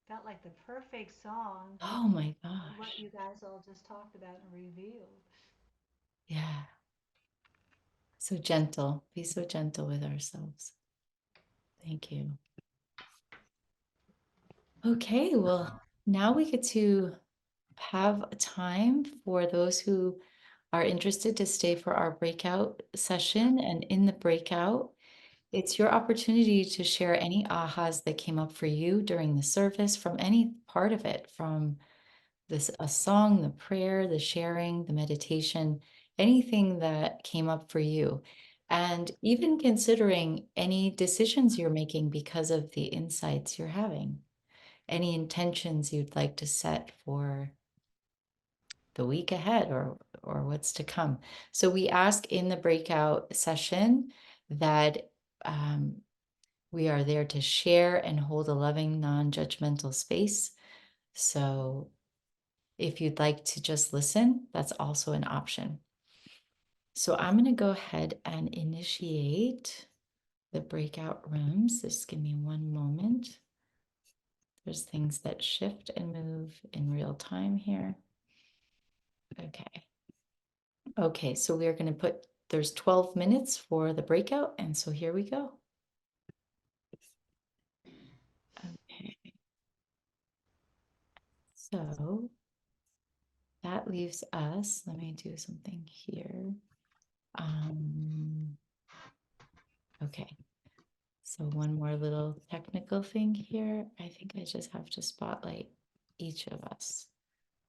C: Felt like the perfect song
A: Oh my
C: for what
A: gosh.
C: you guys all just talked about and revealed.
A: Yeah. So gentle. Be so gentle with ourselves. Thank you. Okay, well, now we get to have a time for those who are interested to stay for our breakout session. And in the breakout, it's your opportunity to share any ahas that came up for you during the service from any part of it, from a song, the prayer, the sharing, the meditation, anything that came up for you. And even considering any decisions you're making because of the insights you're having, any intentions you'd like to set for the week ahead or what's to come. So we ask in the breakout session that we are there to share and hold a loving, non-judgmental space. So if you'd like to just listen, that's also an option. So I'm going to go ahead and initiate the breakout rooms. Just give me one moment. There's things that shift and move in real time here. Okay. Okay, so we are going to put, there's 12 minutes for the breakout. And so here we go. Okay. So that leaves us, let me do something here. Okay. So one more little technical thing here. I think I just have to spotlight each of us.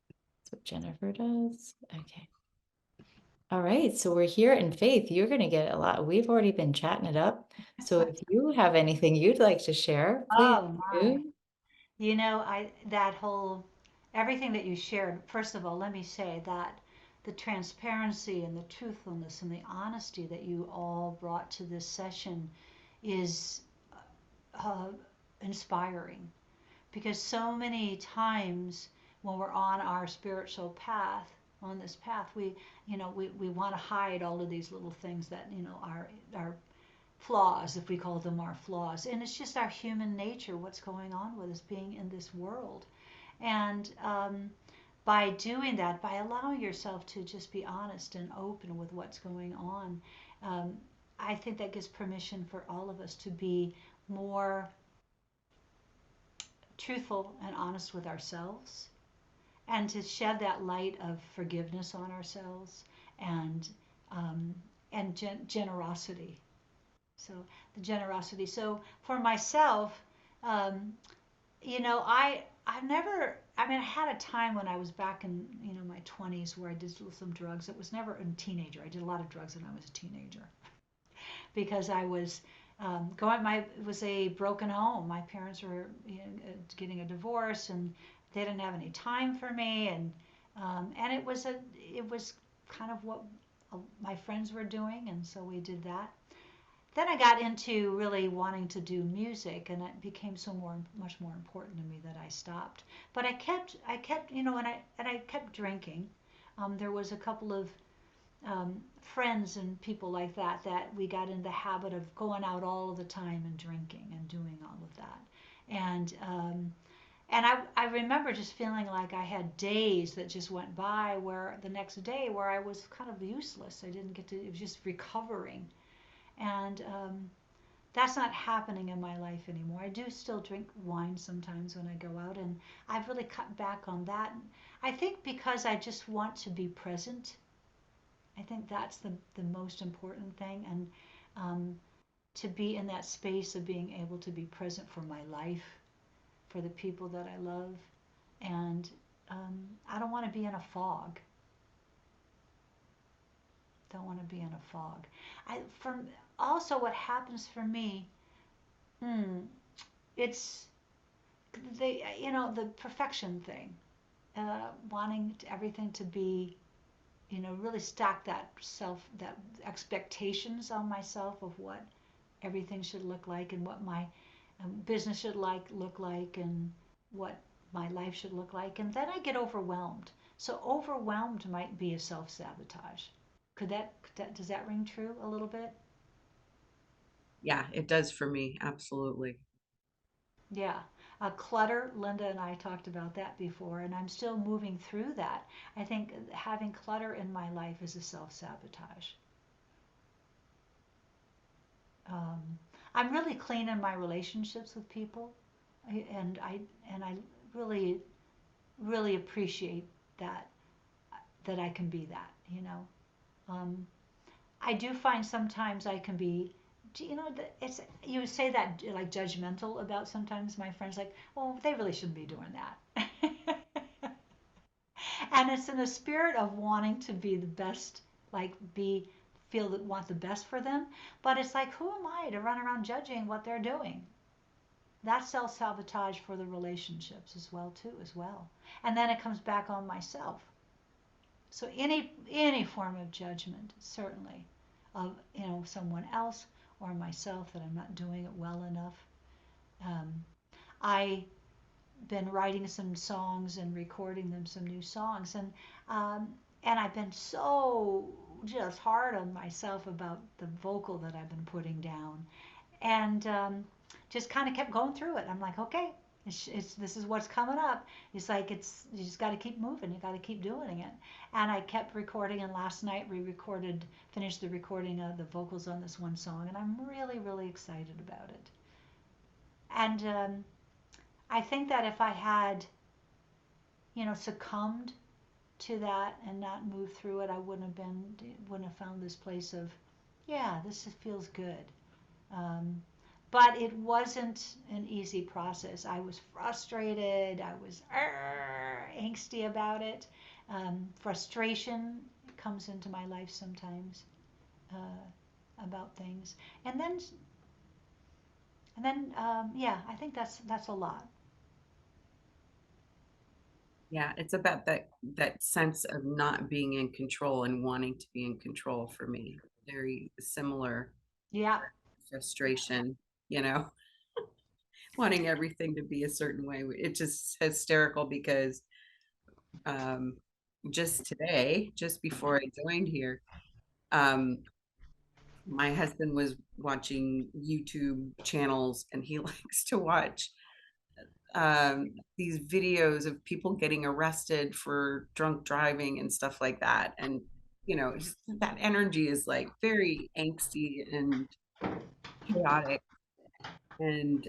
A: That's what Jennifer does. Okay. All right, so we're here in Faith. You're going to get a lot. We've already been chatting it up. So if you have anything you'd like to share, please
C: Oh my.
A: do.
C: You know, that whole everything that you shared, first of all, let me say that the transparency and the truthfulness and the honesty that you all brought to this session is uh, inspiring, because so many times when we're on our spiritual path, on this path, we want to hide all of these little things that, our flaws, if we call them our flaws. And it's just our human nature, what's going on with us being in this world. And by doing that, by allowing yourself to just be honest and open with what's going on, um, I think that gives permission for all of us to be more truthful and honest with ourselves and to shed that light of forgiveness on ourselves and um, generosity. So the generosity. So for myself, um, I've never. I mean, I had a time when I was back in my 20s where I did some drugs. It was never a teenager. I did a lot of drugs when I was a teenager because I was it was a broken home. My parents were getting a divorce, and they didn't have any time for me, and it was kind of what my friends were doing, and so we did that. Then I got into really wanting to do music, and it became much more important to me that I stopped. But I kept, and I kept drinking. There was a couple of friends and people like that we got in the habit of going out all the time and drinking and doing all of that. And I remember just feeling like I had days that just went by where the next day where I was kind of useless. I didn't get to, it was just recovering. And that's not happening in my life anymore. I do still drink wine sometimes when I go out, and I've really cut back on that. I think because I just want to be present. I think that's the most important thing, and um, to be in that space of being able to be present for my life, for the people that I love, and I don't want to be in a fog. Don't want to be in a fog. From also what happens for me, hmm, it's the perfection thing, wanting everything to be really stack that expectations on myself of what everything should look like and what my business should look like and what my life should look like, and then I get overwhelmed. So overwhelmed might be a self-sabotage. Does that ring true a little bit?
D: Yeah, it does for me. Absolutely.
C: Yeah. Clutter, Linda and I talked about that before, and I'm still moving through that. I think having clutter in my life is a self-sabotage. Um, I'm really clean in my relationships with people, and I really really appreciate that I can be that. Um, I do find sometimes I can be, it's you say that like judgmental about sometimes my friends like, well, they really shouldn't be doing that. And it's in the spirit of wanting to be the best, like be feel that want the best for them, but it's like who am I to run around judging what they're doing? That's self-sabotage for the relationships as well too as well. And then it comes back on myself. So any form of judgment, certainly, of someone else or myself that I'm not doing it well enough. Um, I been writing some songs and recording them some new songs, um, and I've been so just hard on myself about the vocal that I've been putting down, and just kind of kept going through it. I'm like, okay, this is what's coming up. It's like you just got to keep moving. You got to keep doing it. And I kept recording. And last night finished the recording of the vocals on this one song, and I'm really, really excited about it. And I think that if I had, succumbed to that and not moved through it, I wouldn't have found this place of, yeah, this feels good. Um, but it wasn't an easy process. I was frustrated. I was angsty about it. Frustration comes into my life sometimes about things, and yeah, I think that's a lot.
D: Yeah, it's about that sense of not being in control and wanting to be in control for me. Very similar
C: Yeah,
D: frustration, you know, wanting everything to be a certain way. It's just hysterical because um just today, just before I joined here, um my husband was watching YouTube channels and he likes to watch these videos of people getting arrested for drunk driving and stuff like that. And, just that energy is like very angsty and chaotic. And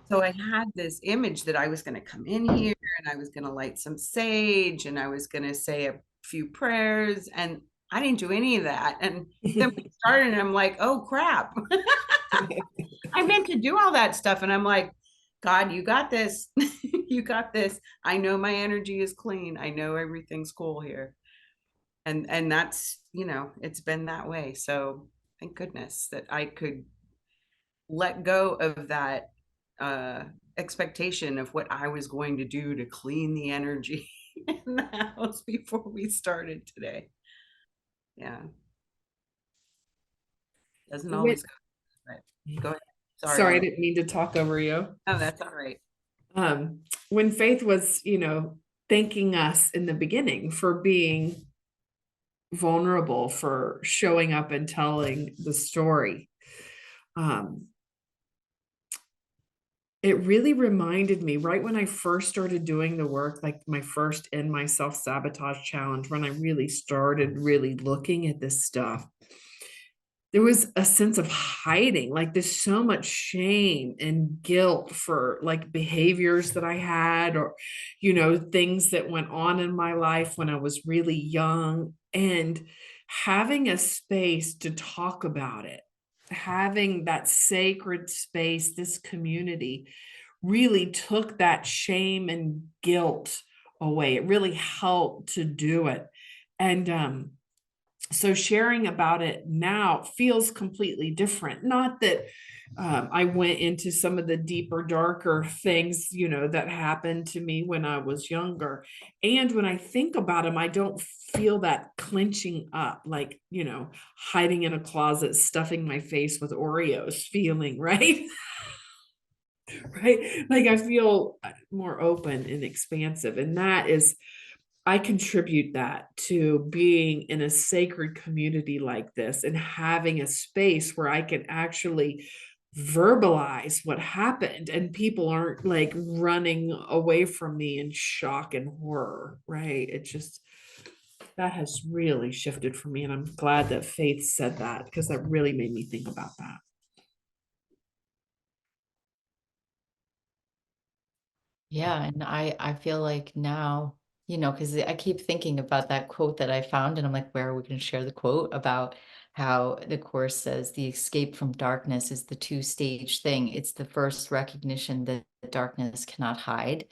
D: so I had this image that I was going to come in here and I was going to light some sage and I was going to say a few prayers, and I didn't do any of that. And then we started and I'm like, oh crap. I meant to do all that stuff. And I'm like, God, you got this. You got this. I know my energy is clean. I know everything's cool here. And that's, it's been that way. So thank goodness that I could let go of that expectation of what I was going to do to clean the energy in the house before we started today. Yeah. Doesn't always go, but go ahead.
B: Sorry, I didn't mean to talk over you.
D: Oh, that's all right.
B: When Faith was, thanking us in the beginning for being vulnerable, for showing up and telling the story, it really reminded me right when I first started doing the work, like my first in my self-sabotage challenge, when I really started really looking at this stuff, there was a sense of hiding. Like there's so much shame and guilt for like behaviors that I had, or, things that went on in my life when I was really young, and having a space to talk about it, having that sacred space, this community really took that shame and guilt away. It really helped to do it. And, so sharing about it now feels completely different. Not that I went into some of the deeper, darker things, that happened to me when I was younger. And when I think about them, I don't feel that clenching up, like, hiding in a closet, stuffing my face with Oreos feeling, right? Right? Like I feel more open and expansive. And that is, I contribute that to being in a sacred community like this and having a space where I can actually verbalize what happened, and people aren't like running away from me in shock and horror, right? It just, that has really shifted for me. And I'm glad that Faith said that, because that really made me think about that.
A: Yeah, and I feel like now, because I keep thinking about that quote that I found, and I'm like, where are we going to share the quote about how the Course says the escape from darkness is the two-stage thing. It's the first recognition that the darkness cannot hide.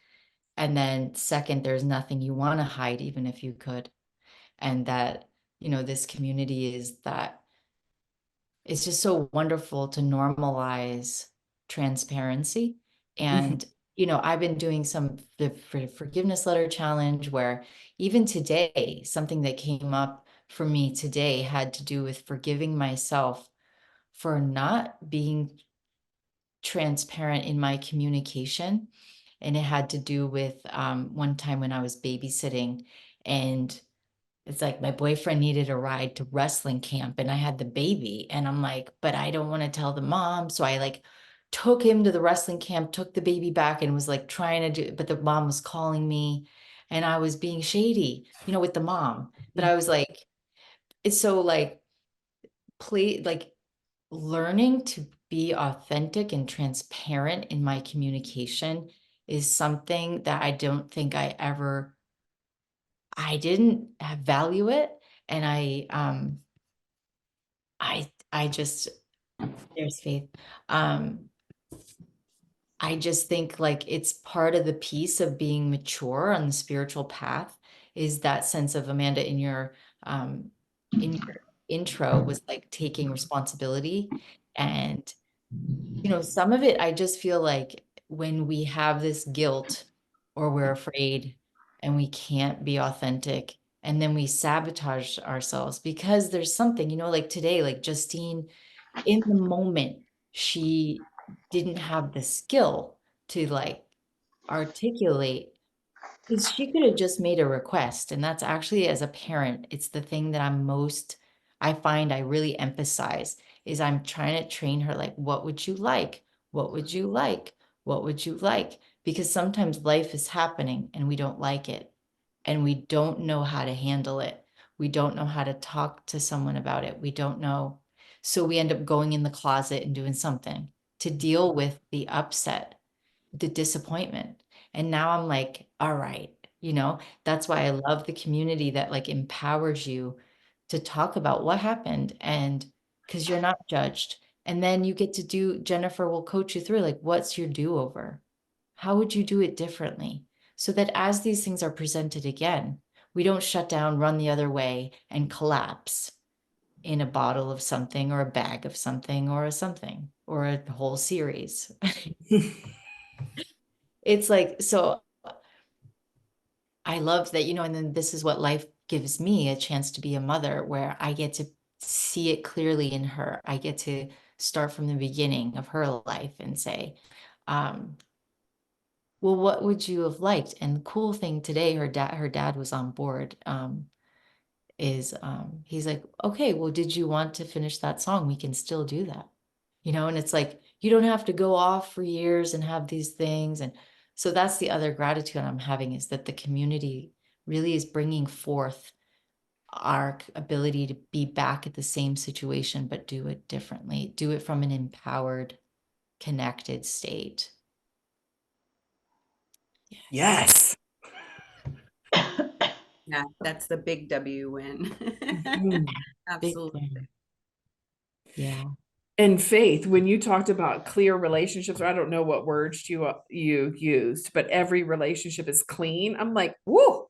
A: And then second, there's nothing you want to hide, even if you could. And that, this community is that it's just so wonderful to normalize transparency. And, I've been doing the forgiveness letter challenge, where even today, something that came up for me today had to do with forgiving myself for not being transparent in my communication. And it had to do with one time when I was babysitting, and it's like my boyfriend needed a ride to wrestling camp and I had the baby, and I'm like, but I don't want to tell the mom. So I like took him to the wrestling camp, took the baby back, and was like trying to do, but the mom was calling me and I was being shady, with the mom. But I was like, it's so like, like learning to be authentic and transparent in my communication is something that I don't think I didn't value it. And I just, there's Faith. I just think like it's part of the piece of being mature on the spiritual path, is that sense of, Amanda, in your intro was like taking responsibility. And some of it, I just feel like when we have this guilt or we're afraid and we can't be authentic, and then we sabotage ourselves because there's something, like today, like Justine, in the moment, she didn't have the skill to like articulate, because she could have just made a request. And that's actually, as a parent, it's the thing that I find I really emphasize, is I'm trying to train her, like, what would you like? What would you like? What would you like? Because sometimes life is happening and we don't like it. And we don't know how to handle it. We don't know how to talk to someone about it. We don't know. So we end up going in the closet and doing something to deal with the upset, the disappointment. And now I'm like, all right, that's why I love the community that like empowers you to talk about what happened, and because you're not judged. And then you get to Jennifer will coach you through like, what's your do-over? How would you do it differently? So that as these things are presented again, we don't shut down, run the other way, and collapse in a bottle of something or a bag of something or a whole series. It's like, so I love that, and then this is what life gives me, a chance to be a mother where I get to see it clearly in her. I get to start from the beginning of her life and say, well, what would you have liked? And the cool thing today, her dad was on board, he's like, okay, well, did you want to finish that song? We can still do that. And it's like, you don't have to go off for years and have these things. And so that's the other gratitude I'm having, is that the community really is bringing forth our ability to be back at the same situation, but do it differently, do it from an empowered, connected state.
B: Yes.
D: Yeah, that's the big W win.
B: Mhm.
D: Absolutely.
A: Yeah.
B: And Faith, when you talked about clear relationships, or I don't know what words you used, but every relationship is clean. I'm like, whoa,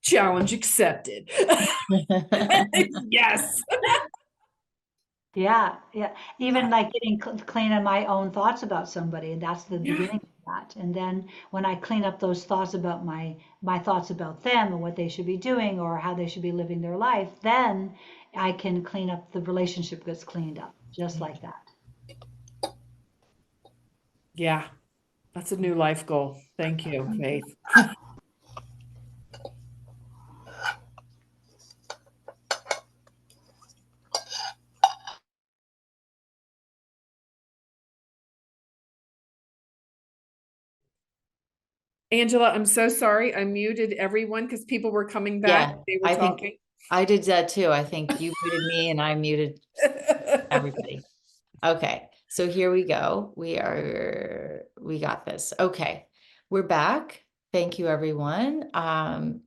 B: challenge accepted. Yes.
C: Yeah, yeah. Even like getting clean on my own thoughts about somebody, and that's the
B: Yeah.
C: beginning of that. And then when I clean up those thoughts about my thoughts about them and what they should be doing or how they should be living their life, then I can clean up, the relationship gets cleaned up, just like that.
B: Yeah. That's a new life goal. Thank you, Faith. Angela, I'm so sorry. I muted everyone because people were coming back.
A: Yeah,
B: They were
A: I think
B: talking.
A: I did that too. I think you muted me and I muted everybody. Okay, so here we go. We got this. Okay, we're back. Thank you, everyone.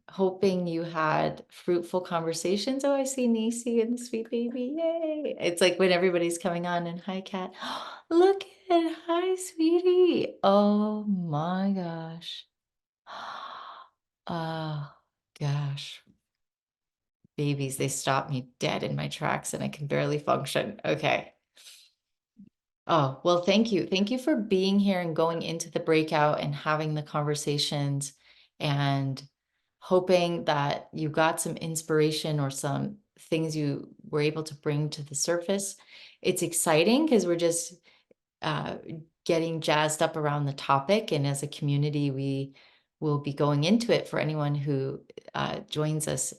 A: Hoping you had fruitful conversations. Oh, I see Nisi and the sweet baby. Yay. It's like when everybody's coming on and hi, Kat. Look at, hi, sweetie. Oh my gosh. Oh gosh. Babies, they stop me dead in my tracks and I can barely function. Okay. Oh, well, thank you. Thank you for being here and going into the breakout and having the conversations, and hoping that you got some inspiration or some things you were able to bring to the surface. It's exciting because we're just uh, getting jazzed up around the topic. And as a community, we will be going into it for anyone who joins us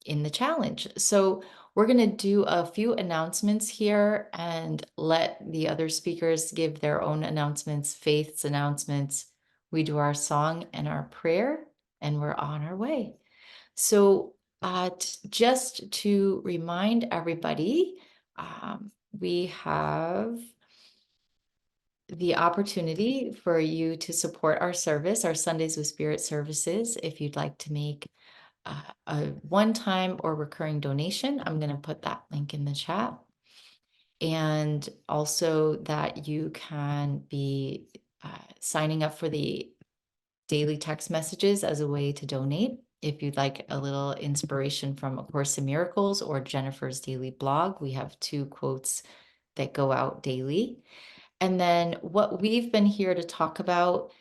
A: in the challenge. So we're going to do a few announcements here and let the other speakers give their own announcements, Faith's announcements. We do our song and our prayer, and we're on our way. So just to remind everybody, we have the opportunity for you to support our service, our Sundays with Spirit services. If you'd like to make a one-time or recurring donation, I'm going to put that link in the chat. And also that you can be signing up for the daily text messages as a way to donate. If you'd like a little inspiration from A Course in Miracles or Jennifer's daily blog, we have 2 quotes that go out daily. And then what we've been here to talk about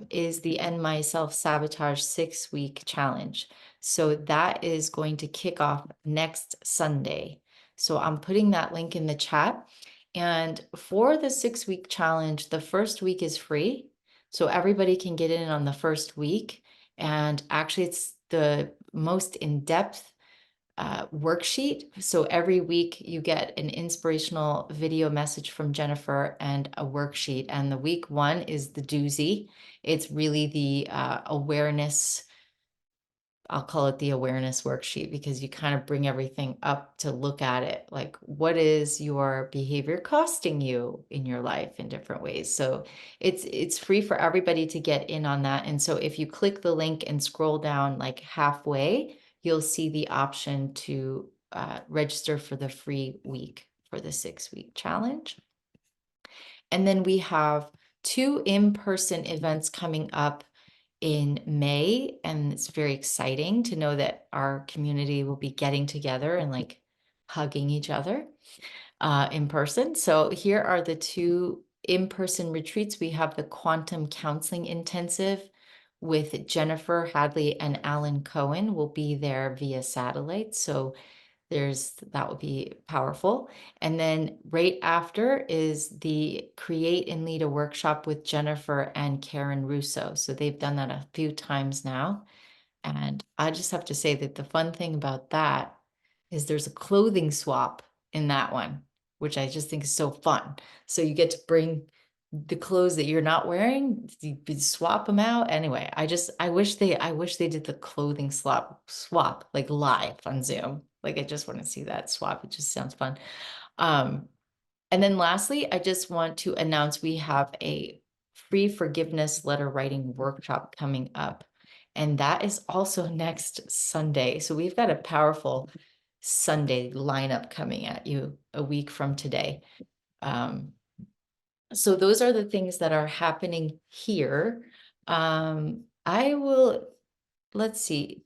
A: is the End My Self-Sabotage 6-week challenge. So that is going to kick off next Sunday. So I'm putting that link in the chat. And for the 6-week challenge, the first week is free. So everybody can get in on the first week. And actually, it's the most in-depth worksheet. So every week you get an inspirational video message from Jennifer and a worksheet. And the week 1 is the doozy. It's really the awareness I'll call it the awareness worksheet, because you kind of bring everything up to look at it. Like, what is your behavior costing you in your life in different ways? So it's free for everybody to get in on that. And so if you click the link and scroll down like halfway, you'll see the option to register for the free week for the 6-week challenge. And then we have 2 in-person events coming up in May, and it's very exciting to know that our community will be getting together and like hugging each other in person. So here are the 2 in-person retreats. We have the Quantum Counseling Intensive with Jennifer Hadley and Alan Cohen will be there via satellite. So that would be powerful. And then right after is the Create and Lead a Workshop with Jennifer and Karen Russo. So they've done that a few times now. And I just have to say that the fun thing about that is there's a clothing swap in that one, which I just think is so fun. So you get to bring the clothes that you're not wearing, you swap them out. Anyway, I wish they did the clothing swap like live on Zoom. Like, I just want to see that swap. It just sounds fun. And then lastly, I just want to announce we have a free forgiveness letter writing workshop coming up. And that is also next Sunday. So we've got a powerful Sunday lineup coming at you a week from today. So those are the things that are happening here. Let's see,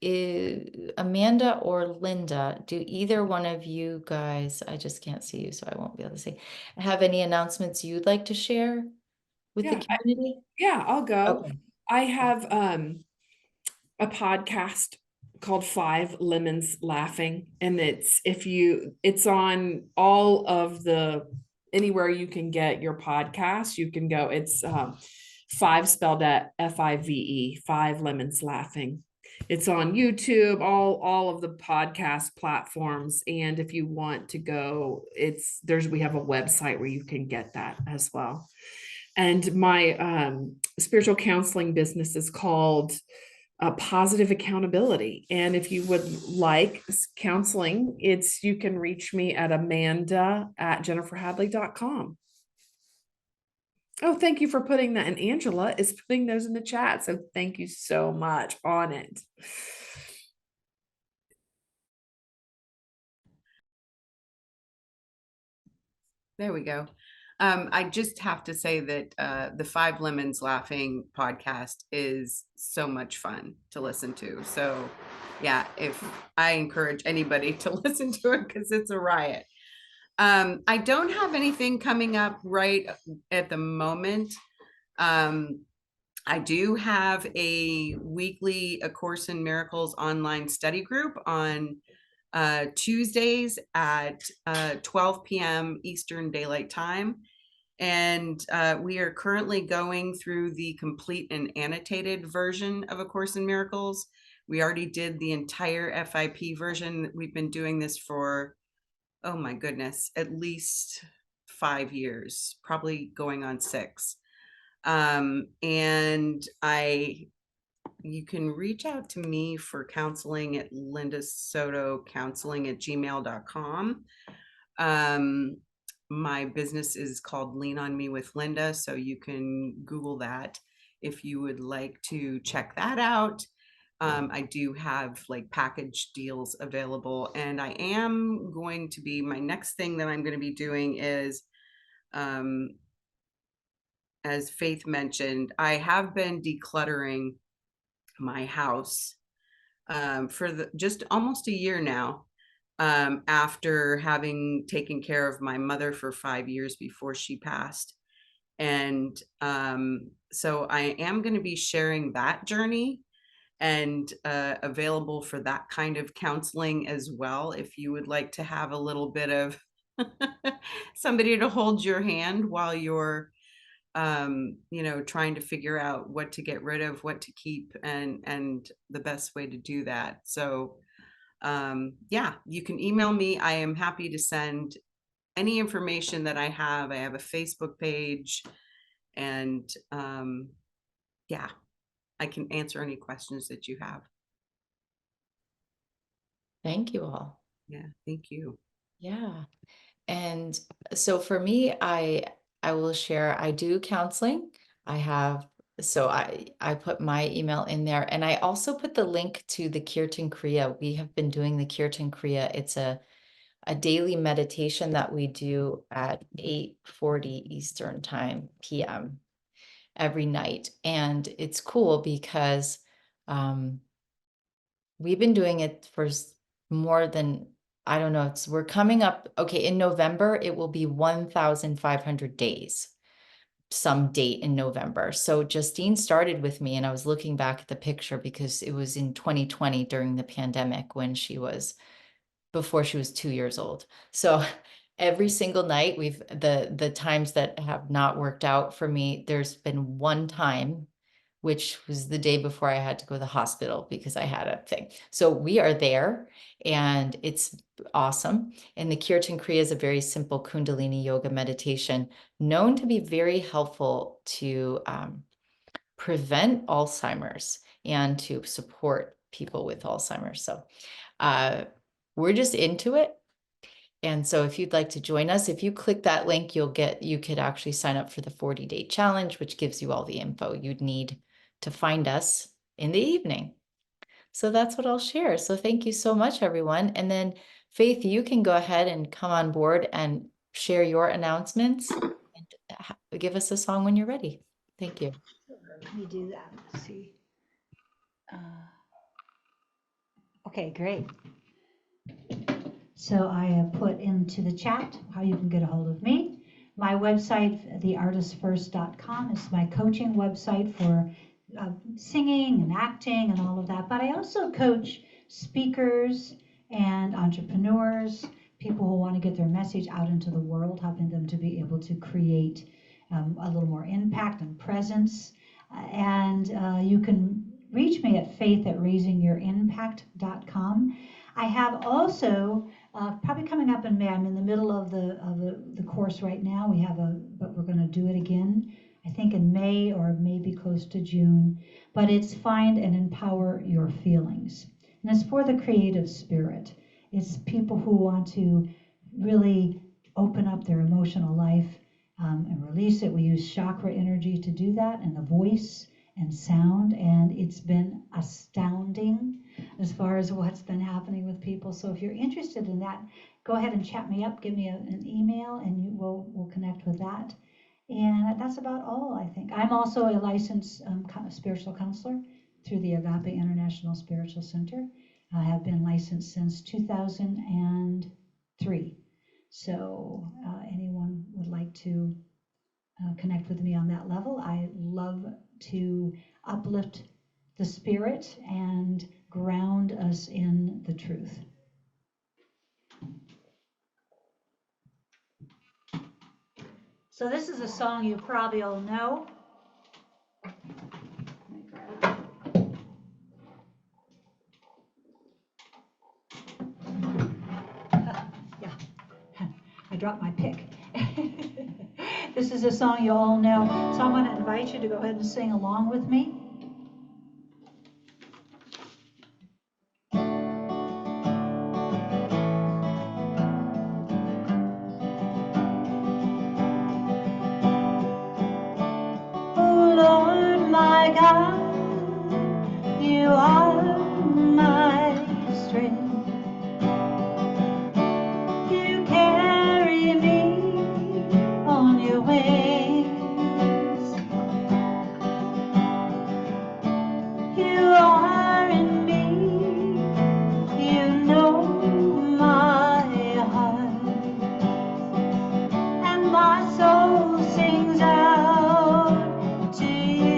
A: Amanda or Linda, do either one of you guys, I just can't see you, so I won't be able to see, have any announcements you'd like to share with the community?
B: I'll go.
A: Okay.
B: I have a podcast called 5 Lemons Laughing, and it's on all of the anywhere you can get your podcast. You can go. It's 5 spelled at FIVE, 5 Lemons Laughing. It's on YouTube, all of the podcast platforms. And if you want to go, we have a website where you can get that as well. And my spiritual counseling business is called Positive Accountability. And if you would like counseling, you can reach me at amanda@jenniferhadley.com. Oh, thank you for putting that. And Angela is putting those in the chat. So thank you so much on it.
D: There we go. I just have to say that the 5 Lemons Laughing podcast is so much fun to listen to. So yeah, if I encourage anybody to listen to it, because it's a riot. I don't have anything coming up right at the moment. I do have a weekly A Course in Miracles online study group on Tuesdays at 12 p.m. Eastern Daylight Time. And we are currently going through the complete and annotated version of A Course in Miracles. We already did the entire FIP version. We've been doing this for, oh my goodness, at least 5 years, probably going on 6. And you can reach out to me for counseling at lindasotocounseling@gmail.com. My business is called Lean on Me with Linda, so you can Google that if you would like to check that out. I do have like package deals available, and I am going to be, my next thing that I'm going to be doing is, as Faith mentioned, I have been decluttering my house for just almost a year now, after having taken care of my mother for 5 years before she passed. And so I am going to be sharing that journey and available for that kind of counseling as well, if you would like to have a little bit of somebody to hold your hand while you're trying to figure out what to get rid of, what to keep, and the best way to do that. So yeah, you can email me. I am happy to send any information that I have. I have a Facebook page, and yeah, I can answer any questions that you have.
A: Thank you all.
D: Yeah, thank you.
A: Yeah. And so for me, I will share, I do counseling. I have, so I put my email in there, and I also put the link to the Kirtan Kriya. We have been doing the Kirtan Kriya. It's a daily meditation that we do at 8:40 Eastern time PM every night. And it's cool because we've been doing it for more than, I don't know, we're coming up, okay, in November, it will be 1,500 days, some date in November. So Justine started with me, and I was looking back at the picture because it was in 2020 during the pandemic when before she was 2 years old. So every single night the times that have not worked out for me, there's been one time, which was the day before I had to go to the hospital because I had a thing. So we are there, and it's awesome. And the Kirtan Kriya is a very simple Kundalini yoga meditation known to be very helpful to prevent Alzheimer's and to support people with Alzheimer's. So we're just into it. And so if you'd like to join us, if you click that link, you could actually sign up for the 40-day challenge, which gives you all the info you'd need to find us in the evening. So that's what I'll share. So thank you so much, everyone. And then Faith, you can go ahead and come on board and share your announcements and give us a song when you're ready. Thank you.
C: Let me do that. Let's see. Okay, great. So I have put into the chat how you can get a hold of me. My website, theartistfirst.com, is my coaching website for singing and acting and all of that. But I also coach speakers and entrepreneurs, people who want to get their message out into the world, helping them to be able to create a little more impact and presence. And you can reach me at faith@raisingyouриmpact.com. I have also, probably coming up in May, I'm in the middle of the course right now. But we're going to do it again, I think in May or maybe close to June. But it's Find and Empower Your Feelings. And it's for the creative spirit. It's people who want to really open up their emotional life and release it. We use chakra energy to do that, and the voice and sound. And it's been astounding as far as what's been happening with people. So if you're interested in that, go ahead and chat me up, give me an email, and we'll connect with that. And that's about all, I think. I'm also a licensed spiritual counselor through the Agape International Spiritual Center. I have been licensed since 2003. So anyone would like to connect with me on that level, I love to uplift the spirit and ground us in the truth. So this is a song you probably all know. Yeah, I dropped my pick. This is a song you all know. So I'm going to invite you to go ahead and sing along with me. My God, you are my strength. You carry me on your wings. You are in me. You know my heart, and my soul sings out to you.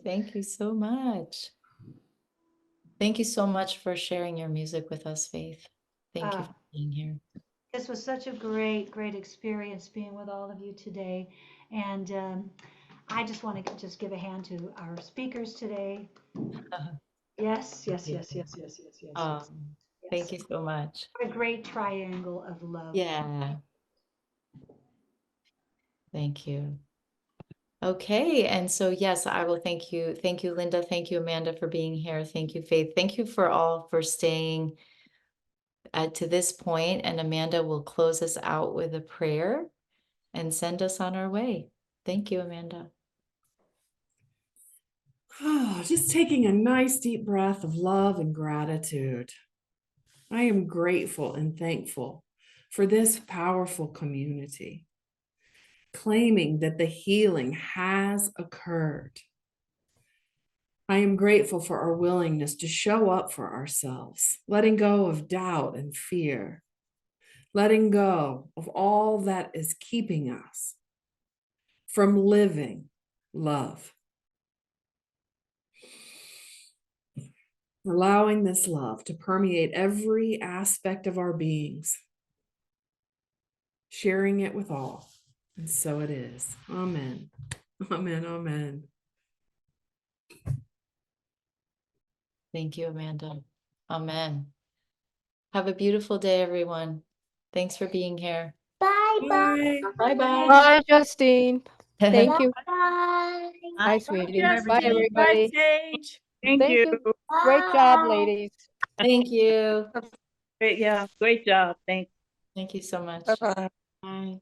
A: Thank you so much. Thank you so much for sharing your music with us, Faith. Thank you
C: Ah.
A: for being here.
C: This was such a great experience being with all of you today. And I just want to just give a hand to our speakers today. Yes, yes,
A: you.
C: yes, yes, yes, yes, yes,
A: Um,
C: yes.
A: Thank you so much.
C: A great triangle of love.
A: Yeah. Thank you. Okay, and so yes, I will thank you. Thank you, Linda. Thank you, Amanda, for being here. Thank you, Faith. Thank you for all for staying to this point. And Amanda will close us out with a prayer and send us on our way. Thank you, Amanda.
B: Oh, just taking a nice deep breath of love and gratitude. I am grateful and thankful for this powerful community, claiming that the healing has occurred. I am grateful for our willingness to show up for ourselves, letting go of doubt and fear, letting go of all that is keeping us from living love. Allowing this love to permeate every aspect of our beings, sharing it with all. And so it is. Amen. Amen. Amen.
A: Thank you, Amanda. Amen. Have a beautiful day, everyone. Thanks for being here.
B: Bye.
A: Bye-bye.
E: Bye, Justine. Thank you.
F: Bye.
E: Bye, sweetie. Bye, everybody.
F: Sage. Thank
E: Thank
F: you.
E: you. Great job, ladies.
A: Thank you.
F: Great, yeah, great job. Thanks.
A: Thank you so much.
E: Bye-bye.
A: Bye.